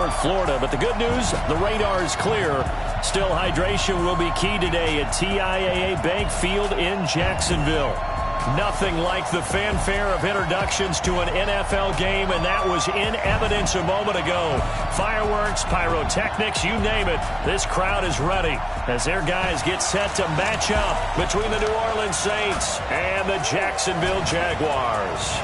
North Florida. But the good news, the radar is clear. Still, hydration will be key today at TIAA Bank Field in Jacksonville. Nothing like the fanfare of introductions to an NFL game, and that was in evidence a moment ago. Fireworks, pyrotechnics, you name it. This crowd is ready as their guys get set to match up between the New Orleans Saints and the Jacksonville Jaguars.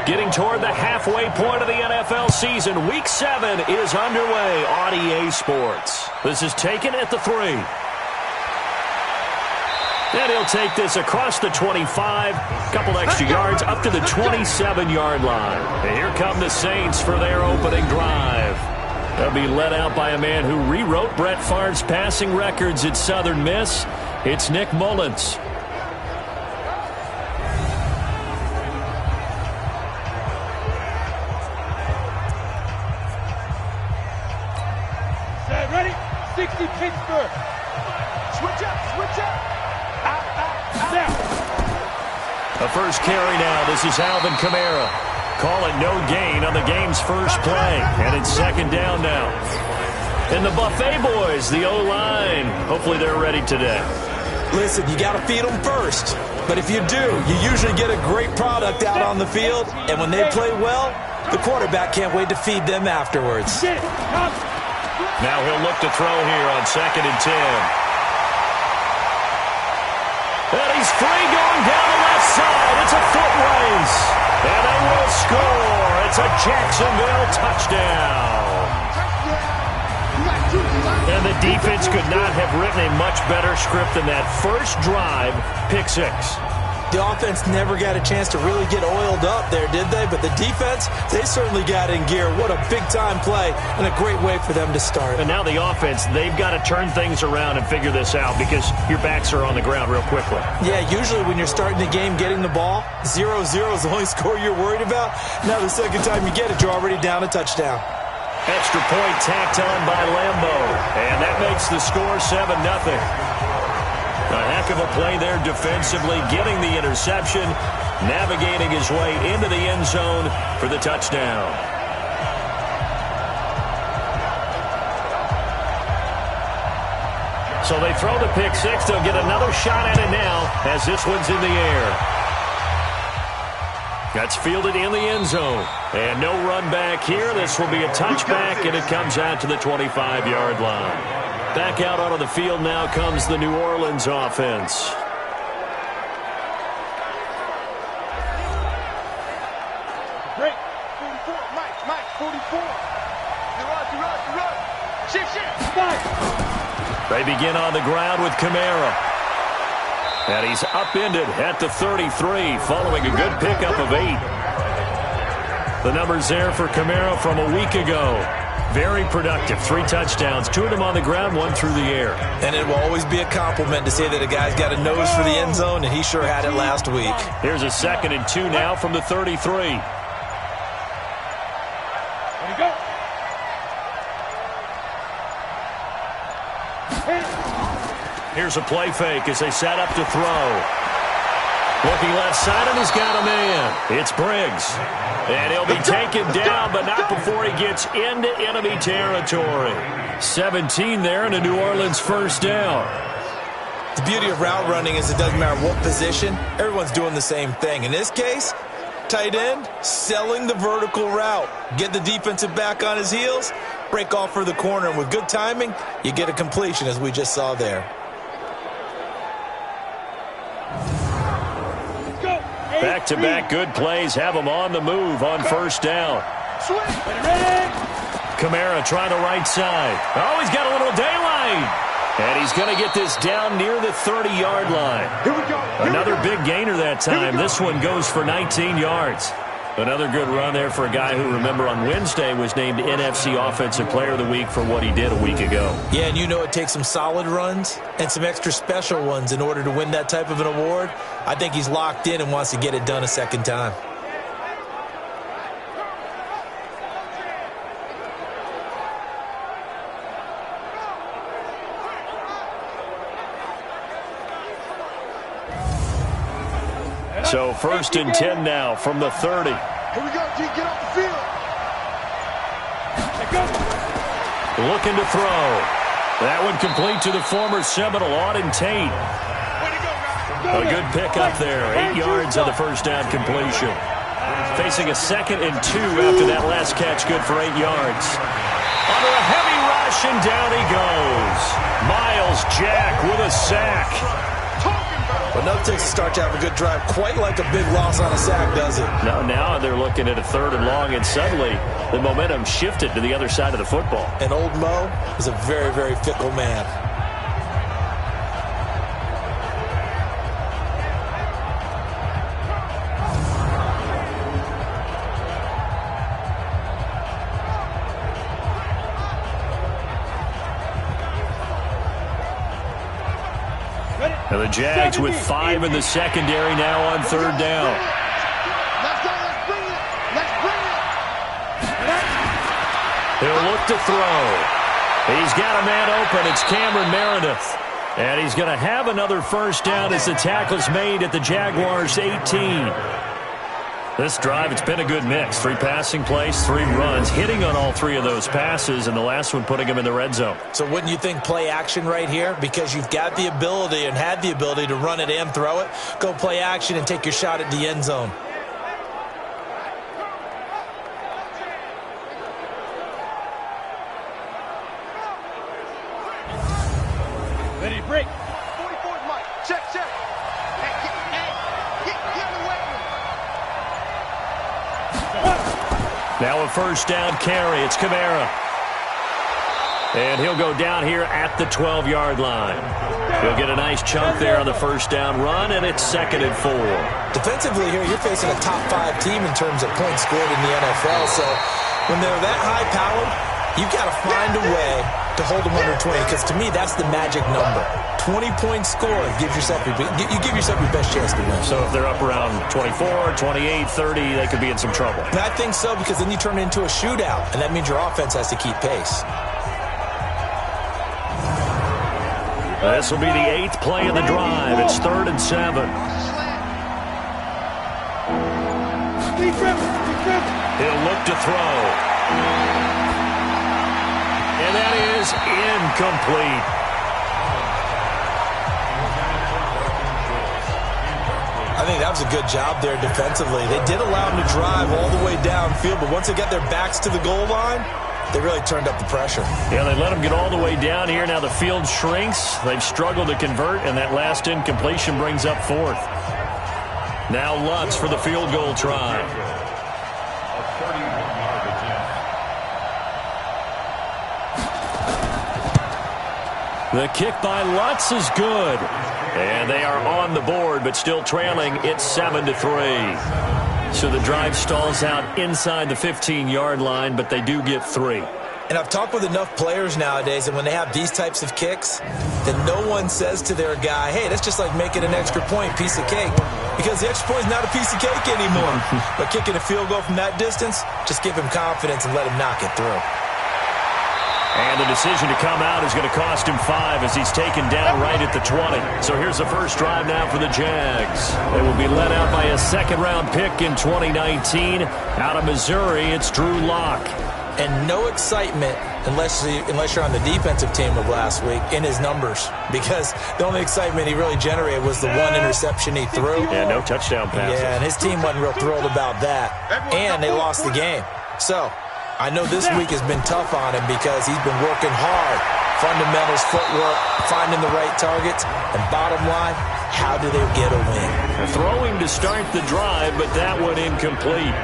Getting toward the halfway point of the NFL season, Week 7 is underway on EA Sports. This is taken at the 3. And he'll take this across the 25, couple extra yards up to the 27-yard line. And here come the Saints for their opening drive. They'll be led out by a man who rewrote Brett Favre's passing records at Southern Miss. It's Nick Mullins. Pittsburgh. Switch up. Now. A first carry now. This is Alvin Kamara. Call it no gain on the game's first play. And it's second down now. And the Buffet boys, the O-line. Hopefully they're ready today. Listen, you got to feed them first. But if you do, you usually get a great product out on the field. And when they play well, the quarterback can't wait to feed them afterwards. Now he'll look to throw here on 2nd and 10. And he's free going down the left side. It's a foot race. And they will score. It's a Jacksonville touchdown. And the defense could not have written a much better script than that first drive, pick 6. The offense never got a chance to really get oiled up there, did they? But the defense, they certainly got in gear. What a big-time play and a great way for them to start. And now the offense, they've got to turn things around and figure this out because your backs are on the ground real quickly. Yeah, usually when you're starting the game getting the ball, 0-0 is the only score you're worried about. Now the second time you get it, you're already down a touchdown. Extra point tacked on by Lambo. And that makes the score 7-0. A heck of a play there defensively, getting the interception, navigating his way into the end zone for the touchdown. So they throw the pick 6. They'll get another shot at it now as this one's in the air. That's fielded in the end zone. And no run back here. This will be a touchback, and it comes out to the 25-yard line. Back out onto the field now comes the New Orleans offense. Break. 44. Mike. 44. You run. Shift. They begin on the ground with Kamara. And he's upended at the 33 following a good pickup of 8. The numbers there for Kamara from a week ago. Very productive. 3 touchdowns. 2 of them on the ground, 1 through the air. And it will always be a compliment to say that a guy's got a nose for the end zone, and he sure had it last week. Here's a 2nd and 2 now from the 33. There you go. Here's a play fake as they set up to throw. Looking left side, and he's got a man. It's Briggs. And he'll be taken down, but not before he gets into enemy territory. 17 there and a New Orleans first down. The beauty of route running is it doesn't matter what position, everyone's doing the same thing. In this case, tight end, selling the vertical route. Get the defensive back on his heels, break off for the corner, and with good timing, you get a completion as we just saw there. Back-to-back good plays have him on the move on first down. Kamara trying to right side. Oh, he's got a little daylight. And he's going to get this down near the 30-yard line. Here we go. Another big gainer that time. This one goes for 19 yards. Another good run there for a guy who, remember, on Wednesday was named NFC Offensive Player of the Week for what he did a week ago. Yeah, and you know it takes some solid runs and some extra special ones in order to win that type of an award. I think he's locked in and wants to get it done a second time. So first and 10 now from the 30. Here we go, G. Get off the field. Looking to throw. That one complete to the former Seminole, Auden Tate. Way to go, guys. A good pick up there. 8 yards on the first down completion. Facing a 2nd and 2 after that last catch, good for 8 yards. Under a heavy rush, and down he goes. Miles Jack with a sack. But enough takes to start to have a good drive, quite like a big loss on a sack, does it? Now they're looking at a 3rd and long, and suddenly the momentum shifted to the other side of the football. And old Mo is a very, very fickle man. And the Jags with 5 in the secondary now on 3rd down. Let's go, let's bring it. Let's bring it. He'll look to throw. He's got a man open. It's Cameron Meredith. And he's going to have another first down as the tackle's made at the Jaguars' 18. This drive, it's been a good mix. 3 passing plays, 3 runs, hitting on all 3 of those passes, and the last one putting him in the red zone. So wouldn't you think play action right here? Because you've got the ability and had the ability to run it and throw it. Go play action and take your shot at the end zone. Ready to break. 44 Mike. Check. Hey, get away. Now a first down carry. It's Kamara. And he'll go down here at the 12-yard line. He'll get a nice chunk there on the first down run, and it's 2nd and 4. Defensively here, you're facing a top 5 team in terms of points scored in the NFL. So when they're that high-powered, you've got to find a way to hold them under 20, because to me, that's the magic number. 20-point score gives yourself you give yourself your best chance to win. So if they're up around 24, 28, 30, they could be in some trouble. And I think so, because then you turn it into a shootout, and that means your offense has to keep pace. This will be the 8th play of the drive. It's 3rd and 7. He'll look to throw. And that is incomplete. I think that was a good job there defensively. They did allow him to drive all the way downfield, but once they got their backs to the goal line, they really turned up the pressure. Yeah, they let him get all the way down here. Now the field shrinks. They've struggled to convert, and that last incompletion brings up 4th. Now Lutz for the field goal try. The kick by Lutz is good. And they are on the board, but still trailing. It's 7-3. So the drive stalls out inside the 15-yard line, but they do get 3. And I've talked with enough players nowadays, and when they have these types of kicks, then no one says to their guy, hey, that's just like making an extra point, piece of cake. Because the extra point is not a piece of cake anymore. But kicking a field goal from that distance, just give him confidence and let him knock it through. And the decision to come out is going to cost him 5 as he's taken down right at the 20. So here's the first drive now for the Jags. They will be led out by a 2nd-round pick in 2019. Out of Missouri, it's Drew Lock. and no excitement unless you're on the defensive team of last week in his numbers, because the only excitement he really generated was the one interception he threw. Yeah, no touchdown passes. Yeah, and his team wasn't real thrilled about that, and they lost the game. So I know this week has been tough on him because he's been working hard. Fundamentals, footwork, finding the right targets, and bottom line, how do they get a win? Throwing to start the drive, but that one incomplete.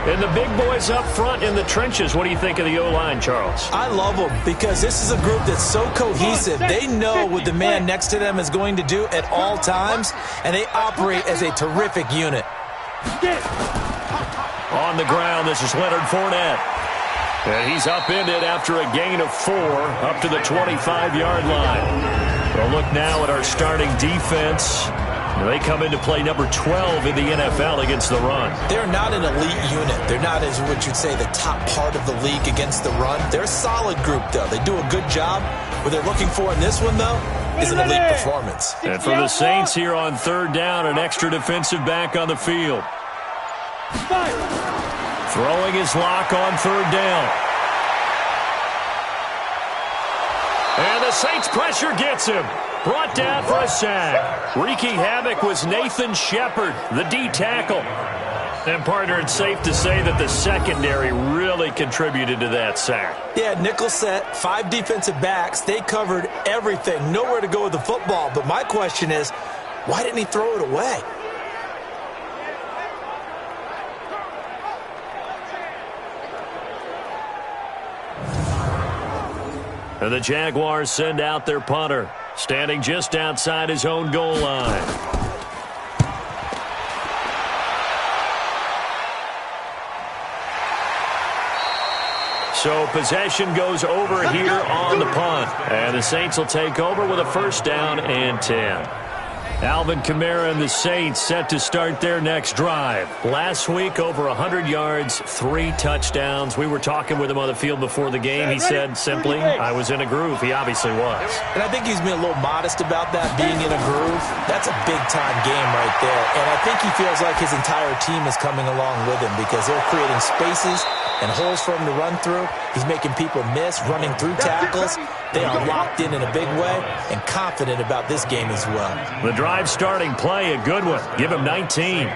And the big boys up front in the trenches, what do you think of the O-line, Charles? I love them because this is a group that's so cohesive. They know what the man next to them is going to do at all times, and they operate as a terrific unit. On the ground, this is Leonard Fournette. And he's upended after a gain of 4 up to the 25-yard line. We'll look now at our starting defense. They come into play number 12 in the NFL against the run. They're not an elite unit. They're not, as what you'd say, the top part of the league against the run. They're a solid group, though. They do a good job. What they're looking for in this one, though, is an elite performance. And for the Saints here on third down, an extra defensive back on the field. Throwing his lock on third down. And the Saints pressure gets him. Brought down for a sack. Wreaking havoc was Nathan Shepard, the D tackle. And, partner, it's safe to say that the secondary really contributed to that sack. Yeah, nickel set, 5 defensive backs. They covered everything. Nowhere to go with the football. But my question is, why didn't he throw it away? And the Jaguars send out their punter, standing just outside his own goal line. So possession goes over here on the punt. And the Saints will take over with a first down and 10. Alvin Kamara and the Saints set to start their next drive. Last week, over 100 yards, 3 touchdowns. We were talking with him on the field before the game. He said simply, I was in a groove. He obviously was. And I think he's being a little modest about that, being in a groove. That's a big-time game right there. And I think he feels like his entire team is coming along with him because they're creating spaces and holes for him to run through. He's making people miss, running through tackles. They are locked in a big way and confident about this game as well. The drive starting play, a good one. Give him 19.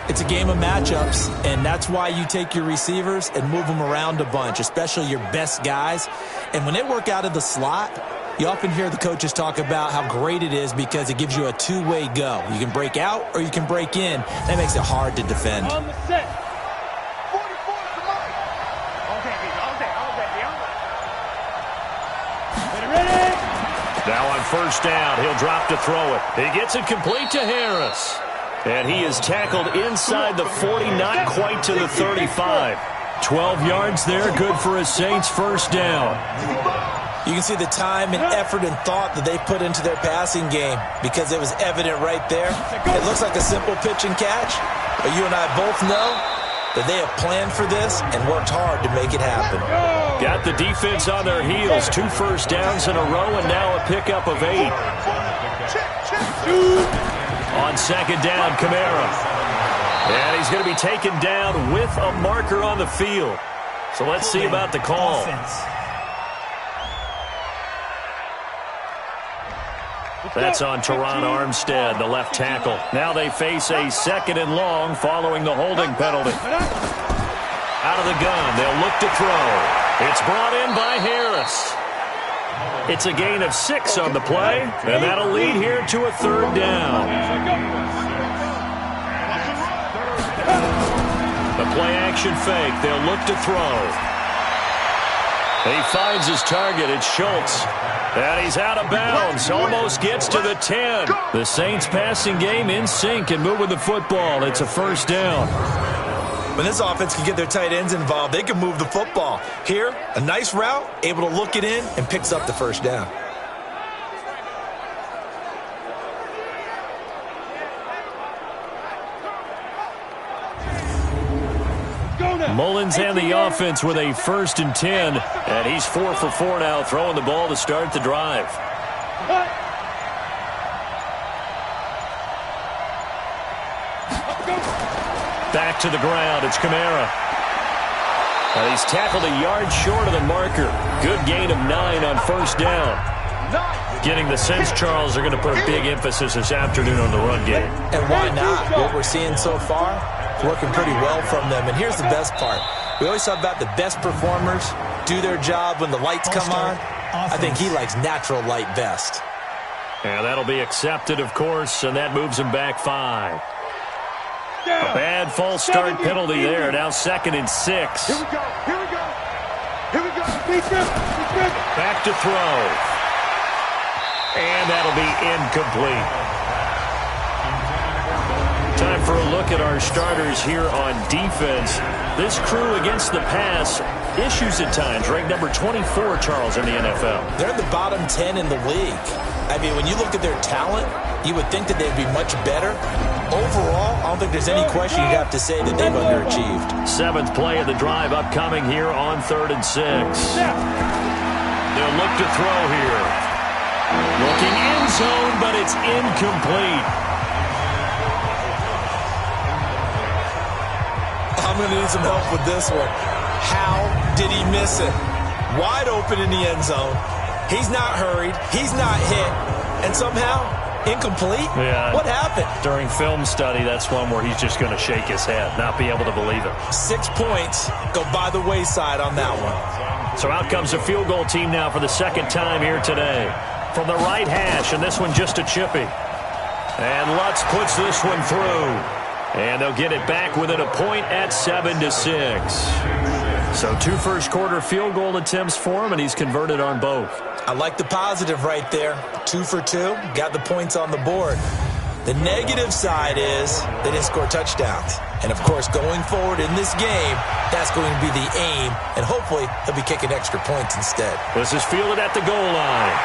It's a game of matchups, and that's why you take your receivers and move them around a bunch, especially your best guys. And when they work out of the slot, you often hear the coaches talk about how great it is because it gives you a two-way go. You can break out or you can break in. That makes it hard to defend. On the set. Now on first down, he'll drop to throw it. He gets it complete to Harris. And he is tackled inside the 40, not quite to the 35. 12 yards there, good for a Saints first down. You can see the time and effort and thought that they put into their passing game because it was evident right there. It looks like a simple pitch and catch, but you and I both know that they have planned for this and worked hard to make it happen. Got the defense on their heels. 2 first downs in a row and now a pickup of 8. On second down, Kamara. And he's going to be taken down with a marker on the field. So let's see about the call. That's on Teron Armstead, the left tackle. Now they face a second and long following the holding penalty. Out of the gun, they'll look to throw. It's brought in by Harris. It's a gain of 6 on the play, and that'll lead here to a third down. The play action fake, they'll look to throw. He finds his target, it's Schultz. And he's out of bounds, almost gets to the 10. The Saints passing game in sync and moving the football. It's a first down. When this offense can get their tight ends involved, they can move the football. Here, a nice route, able to look it in, and picks up the first down. Mullins and the offense with a 1st and 10. And he's 4 for 4 now, throwing the ball to start the drive. Back to the ground, it's Kamara. And he's tackled a yard short of the marker. Good gain of 9 on first down. Getting the sense, Charles, they're going to put big emphasis this afternoon on the run game. And why not? What we're seeing so far, working pretty well from them. And here's the best part. We always talk about the best performers do their job when the lights come on. I think he likes natural light best. And that'll be accepted, of course, and that moves him back 5. A bad false start penalty there. Now 2nd and 6. Here we go. Here we go. Here we go. Back to throw. And that'll be incomplete. Time for a look at our starters here on defense. This crew against the pass, issues at times. Ranked number 24, Charles, in the NFL. They're in the bottom 10 in the league. I mean, when you look at their talent, you would think that they'd be much better. Overall, I don't think there's any question you'd have to say that they've underachieved. 7th play of the drive upcoming here on 3rd and 6. They'll look to throw here. Looking end zone, but it's incomplete. I'm going to need some help with this one. How did he miss it? Wide open in the end zone. He's not hurried. He's not hit. And somehow, incomplete? Yeah. What happened? During film study, that's one where he's just going to shake his head, not be able to believe it. 6 points go by the wayside on that one. So out comes a field goal team now for the 2nd time here today. From the right hash, and this one just a chippy. And Lutz puts this one through. And they'll get it back within a point at 7-6. So 2 first-quarter field goal attempts for him, and he's converted on both. I like the positive right there. 2 for 2, got the points on the board. The negative side is they didn't score touchdowns. And, of course, going forward in this game, that's going to be the aim, and hopefully he'll be kicking extra points instead. This is fielded at the goal line.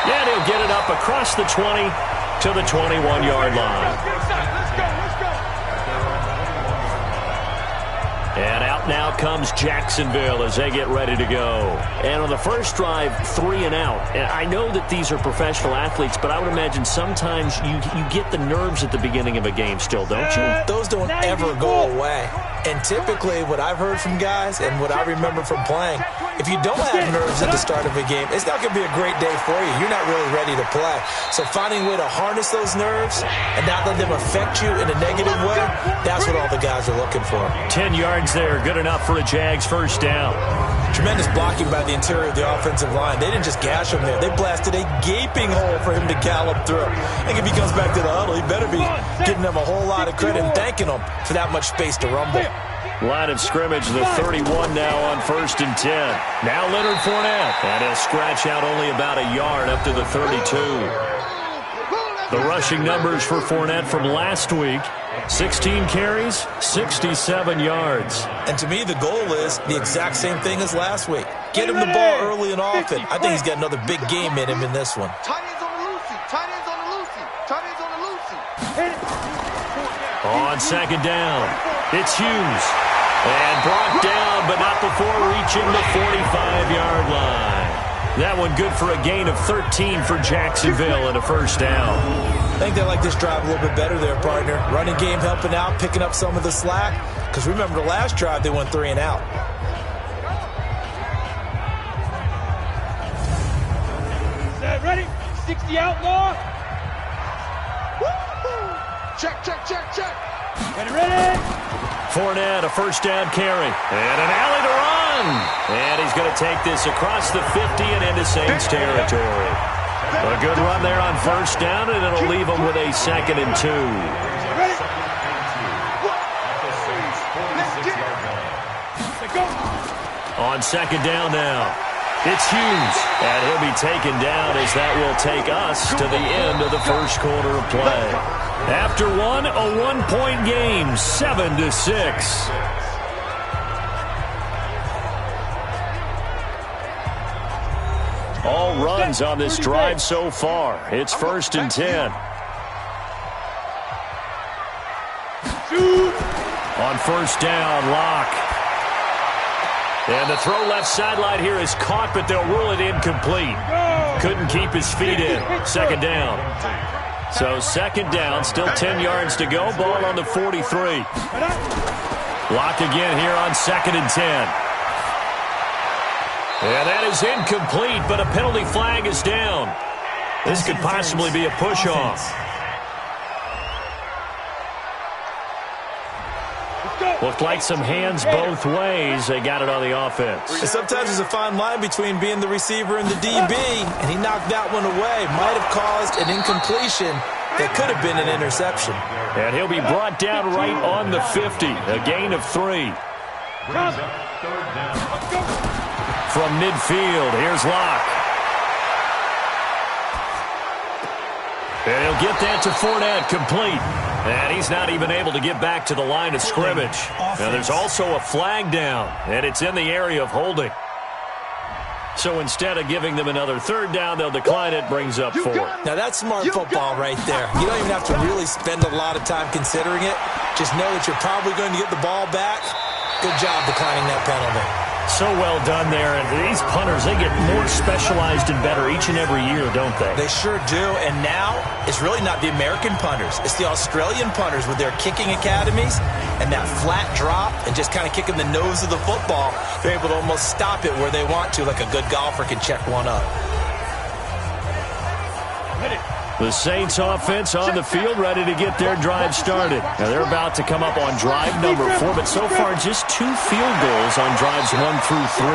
Yeah, he'll get it up across the 20 to the 21-yard line. And out now comes Jacksonville as they get ready to go. And on the first drive, 3 and out. And I know that these are professional athletes, but I would imagine sometimes you get the nerves at the beginning of a game still, don't you? Those don't ever go away. And typically what I've heard from guys and what I remember from playing, if you don't have nerves at the start of a game, it's not going to be a great day for you. You're not really ready to play. So finding a way to harness those nerves and not let them affect you in a negative way, that's what all the guys are looking for. 10 yards there, good enough for a Jags first down. Tremendous blocking by the interior of the offensive line. They didn't just gash him there. They blasted a gaping hole for him to gallop through. I think if he comes back to the huddle, he better be giving them a whole lot of credit and thanking them for that much space to rumble. Line of scrimmage, the 31 now on 1st and 10. Now Leonard Fournette. And he'll scratch out only about a yard up to the 32. The rushing numbers for Fournette from last week. 16 carries, 67 yards. And to me, the goal is the exact same thing as last week. Get him the ball early and often. I think he's got another big game in him in this one. Tight ends on the loosey. Tight ends on the loosey. Tight ends on the loosey. On 2nd down, it's Hughes. And brought down, but not before reaching the 45-yard line. That one good for a gain of 13 for Jacksonville and a first down. I think they like this drive a little bit better there, partner. Running game helping out, picking up some of the slack. Because remember the last drive, they went 3 and out. Ready? 60 outlaw. Check, check, check, check. Ready? Fournette, a first down carry. And an alley to run. And he's going to take this across the 50 and into Saints territory. A good run there on first down, and it'll leave them with a 2nd and 2. On 2nd down now, it's Hughes. And he'll be taken down as that will take us to the end of the first quarter of play. After one, a 1-point game, 7-6. All runs on this drive so far. It's 1st and 10. On first down, Locke. And the throw left sideline here is caught, but they'll rule it incomplete. Couldn't keep his feet in. 2nd down. So 2nd down, still 10 yards to go. Ball on the 43. Locke again here on 2nd and 10. And that is incomplete, but a penalty flag is down. This could possibly be a push-off. Looked like some hands both ways. They got it on the offense. And sometimes there's a fine line between being the receiver and the DB, and he knocked that one away. Might have caused an incompletion that could have been an interception. And he'll be brought down right on the 50, a gain of 3. From midfield, here's Locke. And he'll get that to Fournette, complete. And he's not even able to get back to the line of scrimmage. Now there's also a flag down, and it's in the area of holding. So instead of giving them another third down, they'll decline it, brings up 4. Now that's smart football right there. You don't even have to really spend a lot of time considering it. Just know that you're probably going to get the ball back. Good job declining that penalty. So well done there. And these punters, they get more specialized and better each and every year, don't they? They sure do. And now it's really not the American punters. It's the Australian punters with their kicking academies and that flat drop and just kind of kicking the nose of the football. They're able to almost stop it where they want to, like a good golfer can check one up. The Saints offense on the field, ready to get their drive started. Now they're about to come up on drive number 4, but so far just 2 field goals on drives 1 through 3.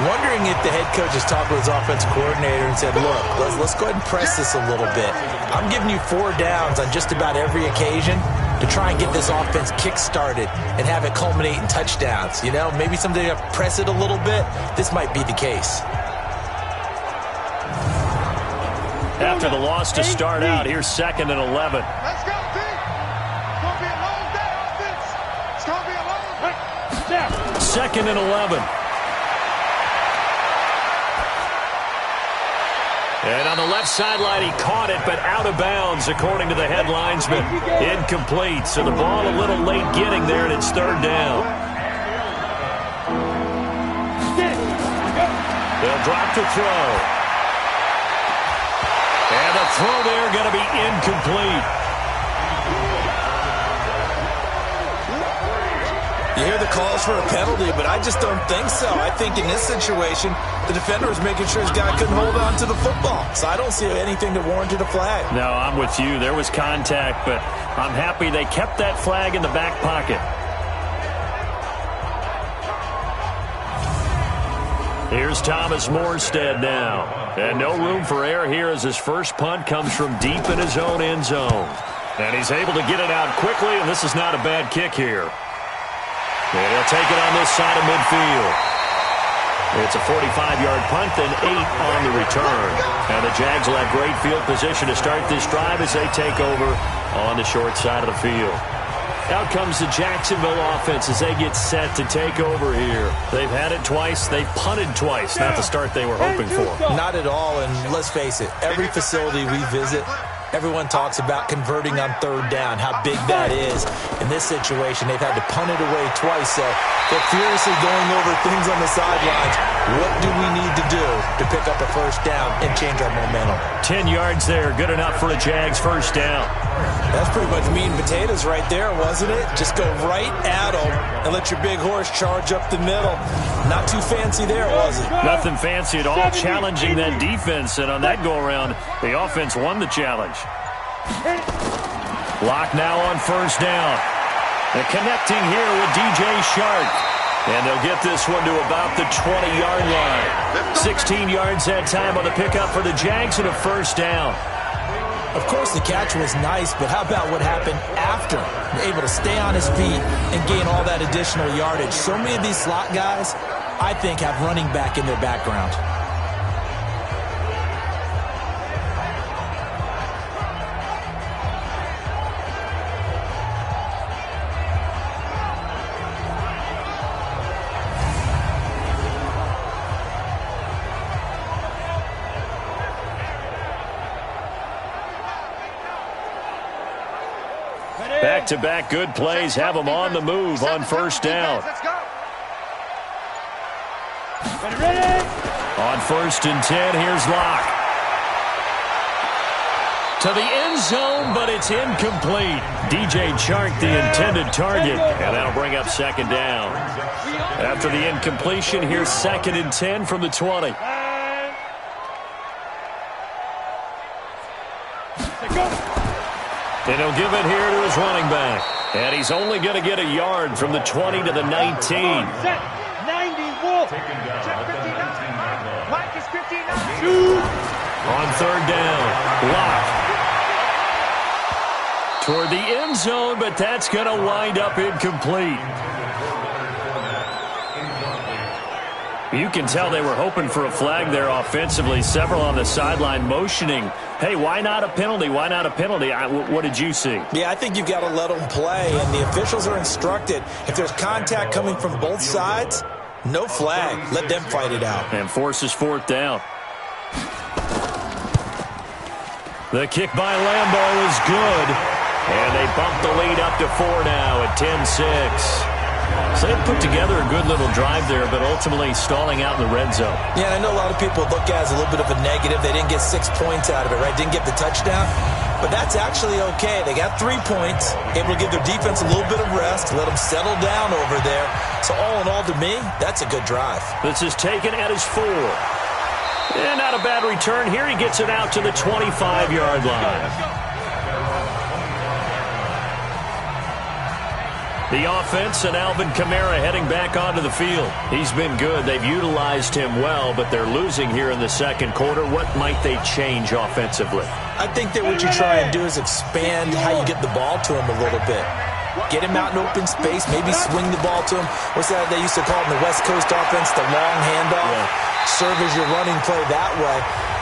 Wondering if the head coach has talked with his offensive coordinator and said, look, let's go ahead and press this a little bit. I'm giving you 4 downs on just about every occasion to try and get this offense kick-started and have it culminate in touchdowns. You know, maybe someday you have to press it a little bit. This might be the case. After the loss to start out, here's 2nd and 11. Let's go, team. It's going to be a long day, offense. It's going to be a long day. 2nd and 11. And on the left sideline, he caught it, but out of bounds, according to the head linesman. Incomplete, so the ball a little late getting there, and it's 3rd down. They'll drop to throw. And the throw there going to be incomplete. You hear the calls for a penalty, but I just don't think so. I think in this situation, the defender was making sure his guy couldn't hold on to the football. So I don't see anything that warranted a flag. No, I'm with you. There was contact, but I'm happy they kept that flag in the back pocket. Here's Thomas Morstead now. And no room for error here as his first punt comes from deep in his own end zone. And he's able to get it out quickly, and this is not a bad kick here. And he'll take it on this side of midfield. It's a 45-yard punt, then 8 on the return. And the Jags will have great field position to start this drive as they take over on the short side of the field. Out comes the Jacksonville offense as they get set to take over here. They've had it twice. They've punted twice. Not the start they were hoping for. Not at all, and let's face it, every facility we visit, everyone talks about converting on 3rd down, how big that is. In this situation, they've had to punt it away twice, so they're furiously going over things on the sidelines. What do we need to do to pick up a 1st down and change our momentum? 10 yards there, good enough for a Jags 1st down. That's pretty much meat and potatoes right there, wasn't it? Just go right at them and let your big horse charge up the middle. Not too fancy there, was it? Nothing fancy at all, challenging that defense, and on that go-around, the offense won the challenge. Locke now on 1st down. And connecting here with DJ Shark. And they'll get this one to about the 20-yard line. 16 yards that time on the pickup for the Jags and a 1st down. Of course, the catch was nice, but how about what happened after? Able to stay on his feet and gain all that additional yardage. So many of these slot guys, I think, have running back in their background. Back-to-back good plays have them on the move on 1st down. On 1st and 10, here's Locke. To the end zone, but it's incomplete. DJ Chark, the intended target, and that'll bring up 2nd down. After the incompletion, here's 2nd and 10 from the 20. And he'll give it here to his running back. And he's only going to get a yard from the 20 to the 19. Set. 90, Wolf. Check 59. Mike is 59. On 3rd down, block toward the end zone, but that's going to wind up incomplete. You can tell they were hoping for a flag there offensively. Several on the sideline motioning, hey, why not a penalty? Why not a penalty? What did you see? Yeah, I think you've got to let them play, and the officials are instructed. If there's contact coming from both sides, no flag. Let them fight it out. And forces 4th down. The kick by Lambeau is good. And they bump the lead up to 4 now at 10-6. So they put together a good little drive there, but ultimately stalling out in the red zone. Yeah, I know a lot of people look at it as a little bit of a negative. They didn't get 6 points out of it, right? Didn't get the touchdown. But that's actually okay. They got 3 points, able to give their defense a little bit of rest, let them settle down over there. So all in all, to me, that's a good drive. This is taken at his 4. And not a bad return here. He gets it out to the 25-yard line. The offense and Alvin Kamara heading back onto the field. He's been good. They've utilized him well, but they're losing here in the 2nd quarter. What might they change offensively? I think that what you try and do is expand how you get the ball to him a little bit. Get him out in open space, maybe swing the ball to him. What's that they used to call it in the West Coast offense, the long handoff? Yeah. Serve as your running play that way,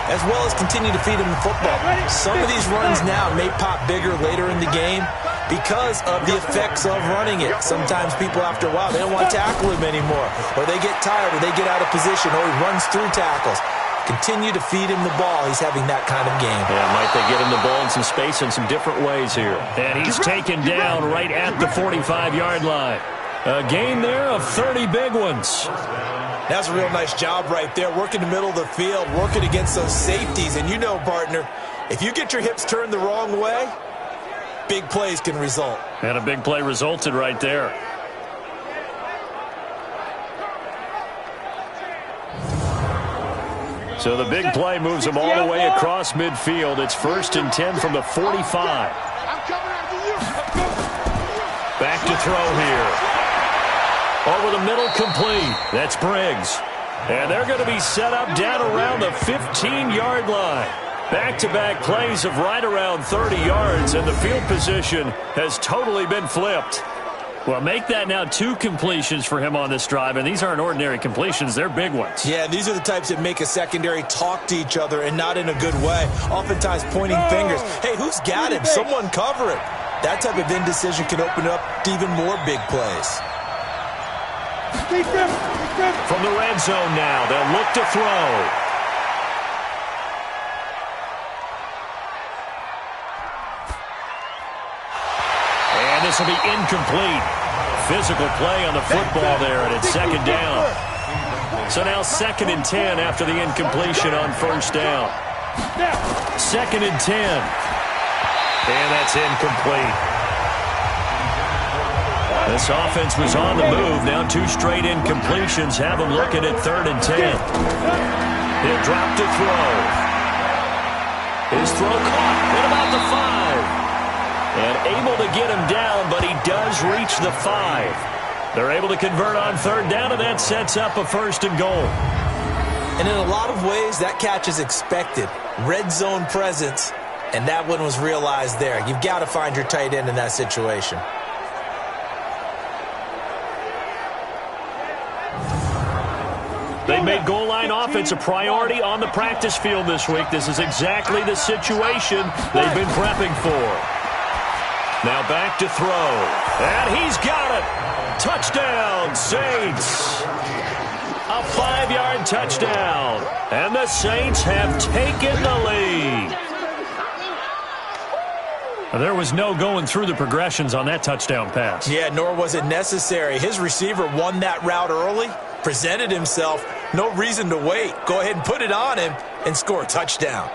as well as continue to feed him the football. Some of these runs now may pop bigger later in the game because of the effects of running it. Sometimes people, after a while, they don't want to tackle him anymore, or they get tired, or they get out of position, or he runs through tackles. Continue to feed him the ball. He's having that kind of game. Yeah, might they get him the ball in some space in some different ways here. And he's taken down right at the 45-yard line. A gain there of 30 big ones. That's a real nice job right there, working the middle of the field, working against those safeties. And you know, partner, if you get your hips turned the wrong way, big plays can result. And a big play resulted right there. So the big play moves them all the way across midfield. It's 1st and 10 from the 45. Back to throw here. Over the middle, complete. That's Briggs. And they're going to be set up down around the 15-yard line. Back-to-back plays of right around 30 yards, and the field position has totally been flipped. Well, make that now 2 completions for him on this drive, and these aren't ordinary completions. They're big ones. Yeah, these are the types that make a secondary talk to each other, and not in a good way. Oftentimes pointing fingers. Hey, who's got him? Someone cover it. That type of indecision can open up to even more big plays. From the red zone now, they'll look to throw. And this will be incomplete. Physical play on the football there, and it's 2nd down. So now 2nd and 10 after the incompletion on 1st down. 2nd and 10. And that's incomplete. This offense was on the move. Now 2 straight incompletions have them looking at 3rd and 10. He'll drop to throw. His throw caught at about the 5. And able to get him down, but he does reach the 5. They're able to convert on 3rd down, and that sets up a 1st and goal. And in a lot of ways, that catch is expected. Red zone presence, and that one was realized there. You've got to find your tight end in that situation. They made goal line offense a priority on the practice field this week. This is exactly the situation they've been prepping for. Now back to throw. And he's got it. Touchdown, Saints. A 5-yard touchdown. And the Saints have taken the lead. There was no going through the progressions on that touchdown pass. Yeah, nor was it necessary. His receiver won that route early, presented himself. No reason to wait. Go ahead and put it on him and score a touchdown.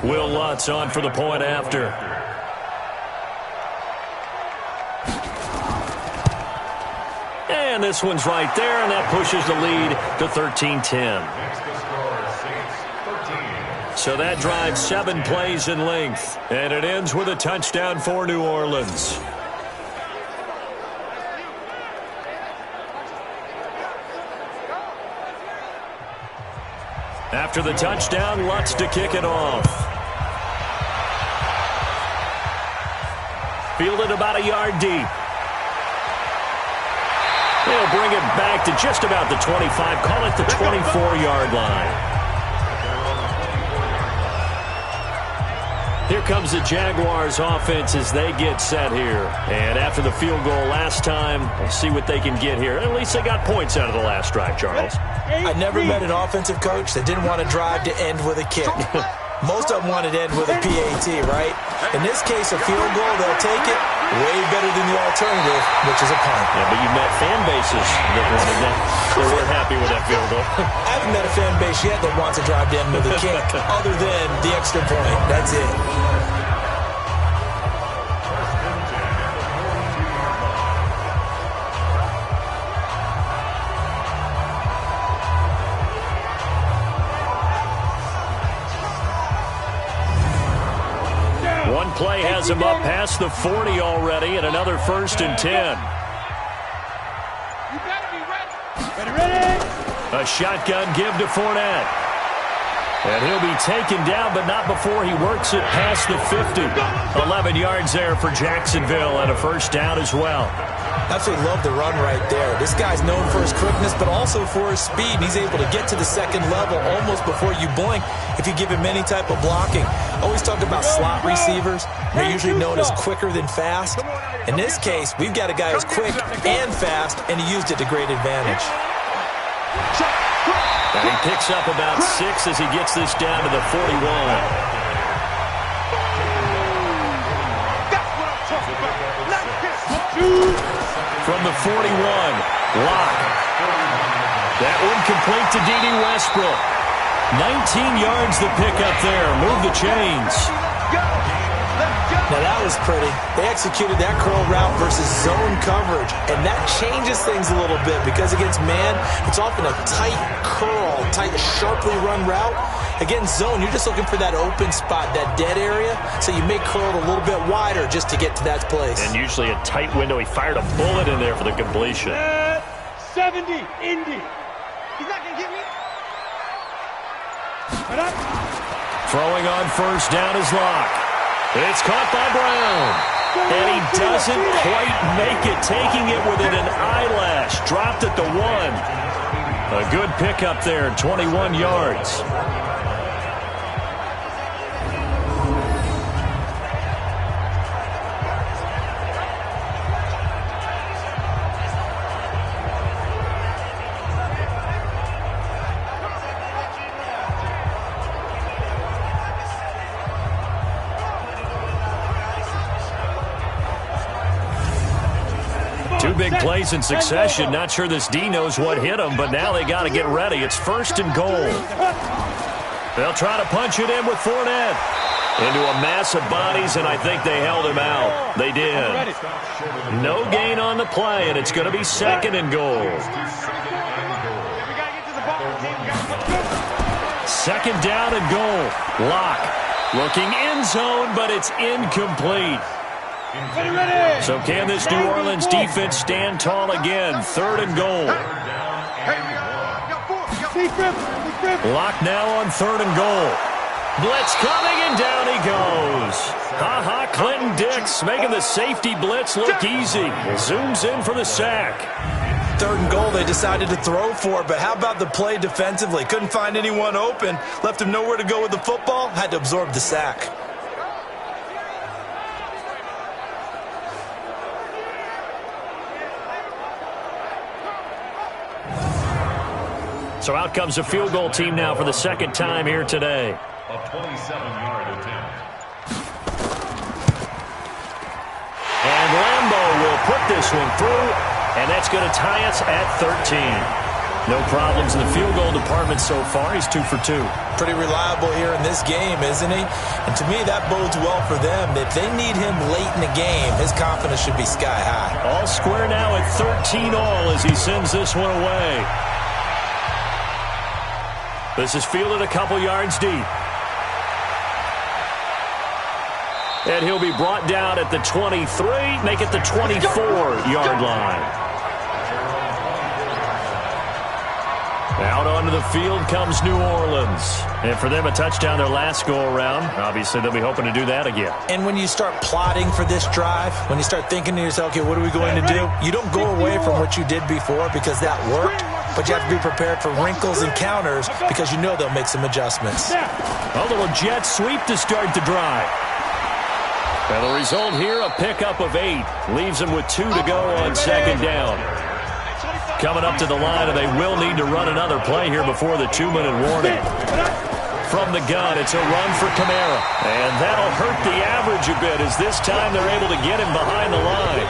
Will Lutz on for the point after. And this one's right there, and that pushes the lead to 13-10. So that drive 7 plays in length, and it ends with a touchdown for New Orleans. After the touchdown, Lutz to kick it off. Fielded about a yard deep. They'll bring it back to just about the 25. Call it the 24-yard line. Here comes the Jaguars offense as they get set here. And after the field goal last time, we'll see what they can get here. At least they got points out of the last drive, Charles. I never met an offensive coach that didn't want to drive to end with a kick. Most of them wanted to end with a PAT, right? In this case, a field goal, they'll take it. Way better than the alternative, which is a punt. Yeah, but you met fan bases that wanted that. They weren't happy with that field goal. I haven't met a fan base yet that wants to drive to end with a kick other than the extra point. That's it. One play has him up past the 40 already, and another 1st and 10. You better be ready. Ready. A shotgun give to Fournette. And he'll be taken down, but not before he works it past the 50. 11 yards there for Jacksonville, and a 1st down as well. Absolutely love the run right there. This guy's known for his quickness, but also for his speed. And he's able to get to the second level almost before you blink if you give him any type of blocking. Always talk about slot receivers. They're usually known as quicker than fast. In this case, we've got a guy who's quick and fast, and he used it to great advantage. And he picks up about 6 as he gets this down to the 41. From the 41, Locke. That one complete to D.D. Westbrook. 19 yards the pick up there. Move the chains. Now that was pretty. They executed that curl route versus zone coverage, and that changes things a little bit because against man, it's often a tight curl, tight, sharply run route. Against zone, you're just looking for that open spot, that dead area, so you may curl it a little bit wider just to get to that place. And usually a tight window. He fired a bullet in there for the completion. 70, Indy. He's not going to get me. Throwing on 1st down is Locke. It's caught by Brown. And he doesn't quite make it, taking it within an eyelash. Dropped at the 1. A good pickup there, 21 yards. Two big plays in succession. Not sure this D knows what hit him, but now they got to get ready. It's 1st and goal. They'll try to punch it in with Fournette. Into a mass of bodies, and I think they held him out. They did. No gain on the play, and it's going to be 2nd and goal. 2nd down and goal. Locke looking end zone, but it's incomplete. So can this New Orleans defense stand tall again? 3rd and goal. Locke now on 3rd and goal. Blitz coming, and down he goes. Ha-ha, Clinton Dix making the safety blitz look easy. Zooms in for the sack. 3rd and goal, they decided to throw for it, but how about the play defensively? Couldn't find anyone open, left him nowhere to go with the football, had to absorb the sack. So out comes a field goal team now for the 2nd time here today. A 27-yard attempt. And Lambeau will put this one through, and that's going to tie us at 13. No problems in the field goal department so far. He's 2 for 2. Pretty reliable here in this game, isn't he? And to me, that bodes well for them. If they need him late in the game, his confidence should be sky high. All square now at 13 all as he sends this one away. This is fielded a couple yards deep. And he'll be brought down at the 23, make it the 24-yard line. Out onto the field comes New Orleans. And for them, a touchdown their last go-around. Obviously, they'll be hoping to do that again. And when you start plotting for this drive, when you start thinking to yourself, okay, what are we going to do? You don't go away from what you did before because that worked, but you have to be prepared for wrinkles and counters because you know they'll make some adjustments. A little jet sweep to start the drive. And the result here, a pickup of 8. Leaves them with 2 to go on second down. Coming up to the line, and they will need to run another play here before the 2-minute warning. From the gun, it's a run for Kamara. And that'll hurt the average a bit as this time they're able to get him behind the line.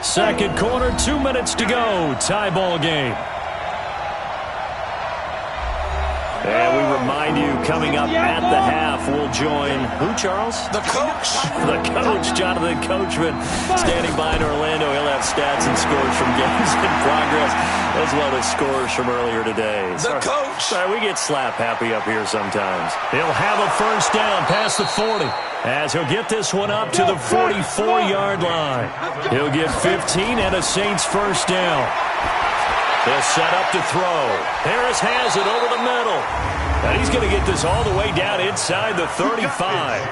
Second quarter, 2 minutes to go. Tie ball game. And we remind you, coming up at the half, we'll join who, Charles? The coach. The coach, Jonathan Coachman, standing by in Orlando. He'll have stats and scores from games in progress, as well as scores from earlier today. The coach. Sorry, we get slap happy up here sometimes. He'll have a first down past the 40. As he'll get this one up to the 44-yard line. He'll get 15 and a Saints first down. They'll set up to throw. Harris has it over the middle. And he's going to get this all the way down inside the 35.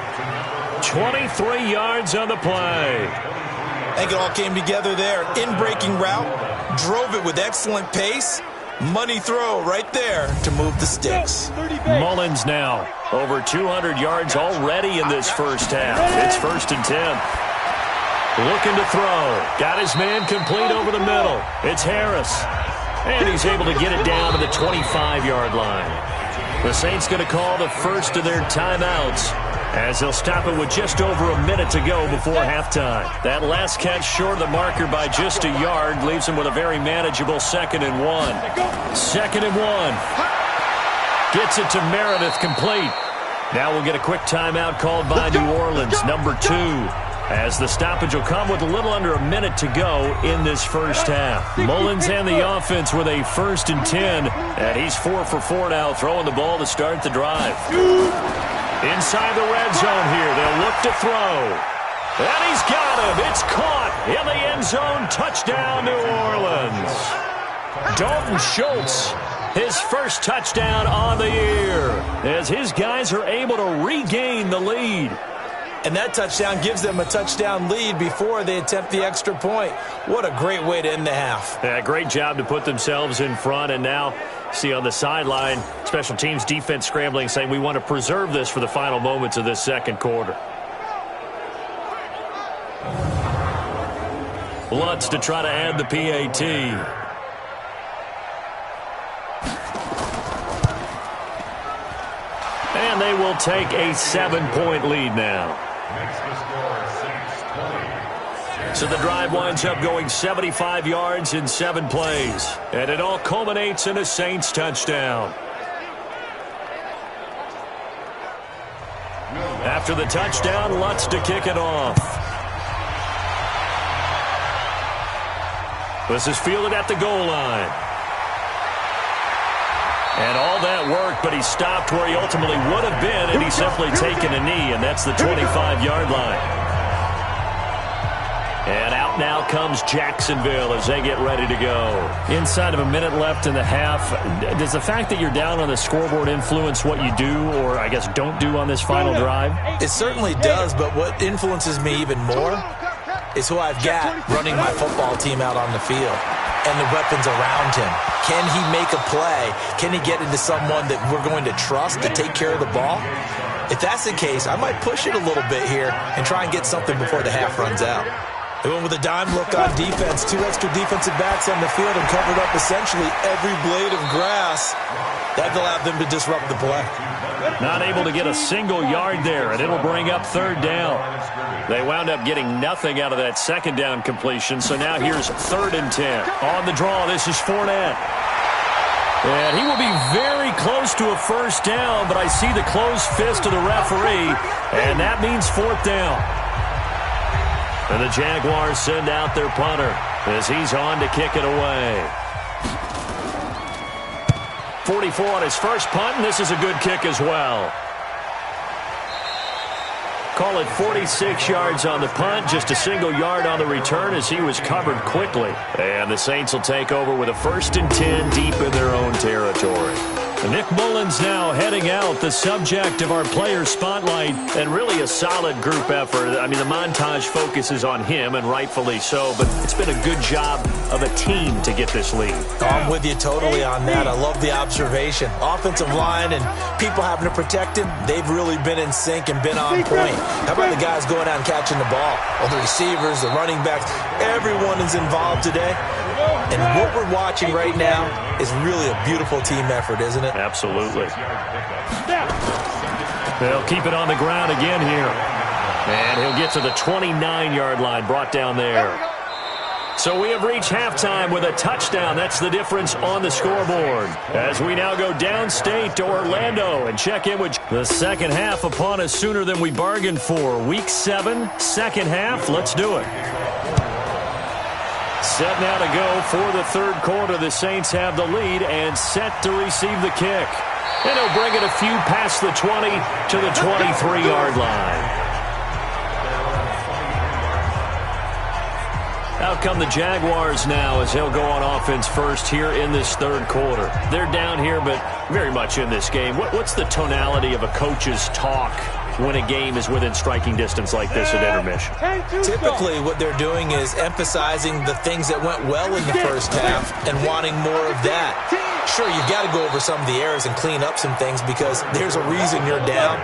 23 yards on the play. I think it all came together there. In-breaking route. Drove it with excellent pace. Money throw right there to move the sticks. Mullins now. Over 200 yards already in this first half. It's 1st and 10. Looking to throw. Got his man complete over the middle. It's Harris. And he's able to get it down to the 25-yard line. The Saints going to call the first of their timeouts as they'll stop it with just over a minute to go before halftime. That last catch short of the marker by just a yard leaves him with a very manageable 2nd and 1. 2nd and 1. Gets it to Meredith complete. Now we'll get a quick timeout called by New Orleans, number 2. As the stoppage will come with a little under a minute to go in this first half. Mullins and the offense with a 1st and 10. And he's 4 for 4 now, throwing the ball to start the drive. Inside the red zone here, they'll look to throw. And he's got him. It's caught in the end zone. Touchdown, New Orleans. Dalton Schultz, his first touchdown on the year, as his guys are able to regain the lead. And that touchdown gives them a touchdown lead before they attempt the extra point. What a great way to end the half. Yeah, great job to put themselves in front. And now, see on the sideline, special teams defense scrambling, saying we want to preserve this for the final moments of this second quarter. Lutz to try to add the PAT. And they will take a 7-point lead now. So the drive winds up going 75 yards in 7 plays. And it all culminates in a Saints touchdown. After the touchdown, Lutz to kick it off. This is fielded at the goal line. And all that worked, but he stopped where he ultimately would have been, and he's simply taken a knee, and that's the 25-yard line. And out now comes Jacksonville as they get ready to go. Inside of a minute left in the half, does the fact that you're down on the scoreboard influence what you do, or I guess don't do on this final drive? It certainly does, but what influences me even more is who I've got running my football team out on the field and the weapons around him. Can he make a play? Can he get into someone that we're going to trust to take care of the ball? If that's the case, I might push it a little bit here and try and get something before the half runs out. They went with a dime look on defense. 2 extra defensive backs on the field and covered up essentially every blade of grass. That allowed them to disrupt the play. Not able to get a single yard there, and it'll bring up 3rd down. They wound up getting nothing out of that 2nd down completion, so now here's 3rd and 10. On the draw, this is Fournette. And he will be very close to a 1st down, but I see the closed fist of the referee, and that means 4th down. And the Jaguars send out their punter as he's on to kick it away. 44 on his first punt, and this is a good kick as well. Call it 46 yards on the punt, just a single yard on the return as he was covered quickly. And the Saints will take over with a 1st and 10 deep in their own territory. Nick Mullins now heading out, the subject of our player spotlight, and really a solid group effort. I mean, the montage focuses on him, and rightfully so, but it's been a good job of a team to get this lead. I'm with you totally on that. I love the observation. Offensive line and people having to protect him, they've really been in sync and been on point. How about the guys going out and catching the ball? Well, the receivers, the running backs, everyone is involved today. And what we're watching right now is really a beautiful team effort, isn't it? Absolutely. They'll keep it on the ground again here. And he'll get to the 29-yard line, brought down there. So we have reached halftime with a touchdown. That's the difference on the scoreboard. As we now go downstate to Orlando and check in with the second half upon us sooner than we bargained for. Week 7, second half. Let's do it. Set now to go for the 3rd quarter. The Saints have the lead and set to receive the kick. And he'll bring it a few past the 20 to the 23-yard line. Out come the Jaguars now as he'll go on offense first here in this 3rd quarter. They're down here, but very much in this game. What's the tonality of a coach's talk when a game is within striking distance like this at intermission? Typically, what they're doing is emphasizing the things that went well in the first half and wanting more of that. Sure, you've got to go over some of the errors and clean up some things because there's a reason you're down.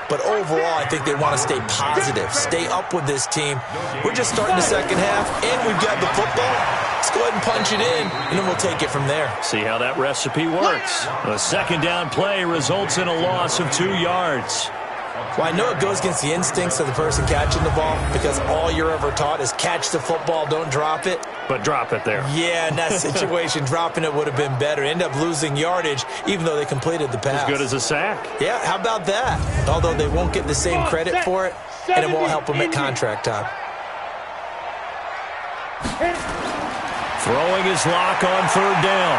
But overall, I think they want to stay positive, stay up with this team. We're just starting the second half, and we've got the football. Let's go ahead and punch it in, and then we'll take it from there. See how that recipe works. A 2nd down play results in a loss of 2 yards. Well, I know it goes against the instincts of the person catching the ball because all you're ever taught is catch the football, don't drop it. But drop it there. Yeah, in that situation, dropping it would have been better. End up losing yardage, even though they completed the pass. As good as a sack. Yeah, how about that? Although they won't get the same credit for it, and it won't help them at contract time. Throwing his lock on 3rd down.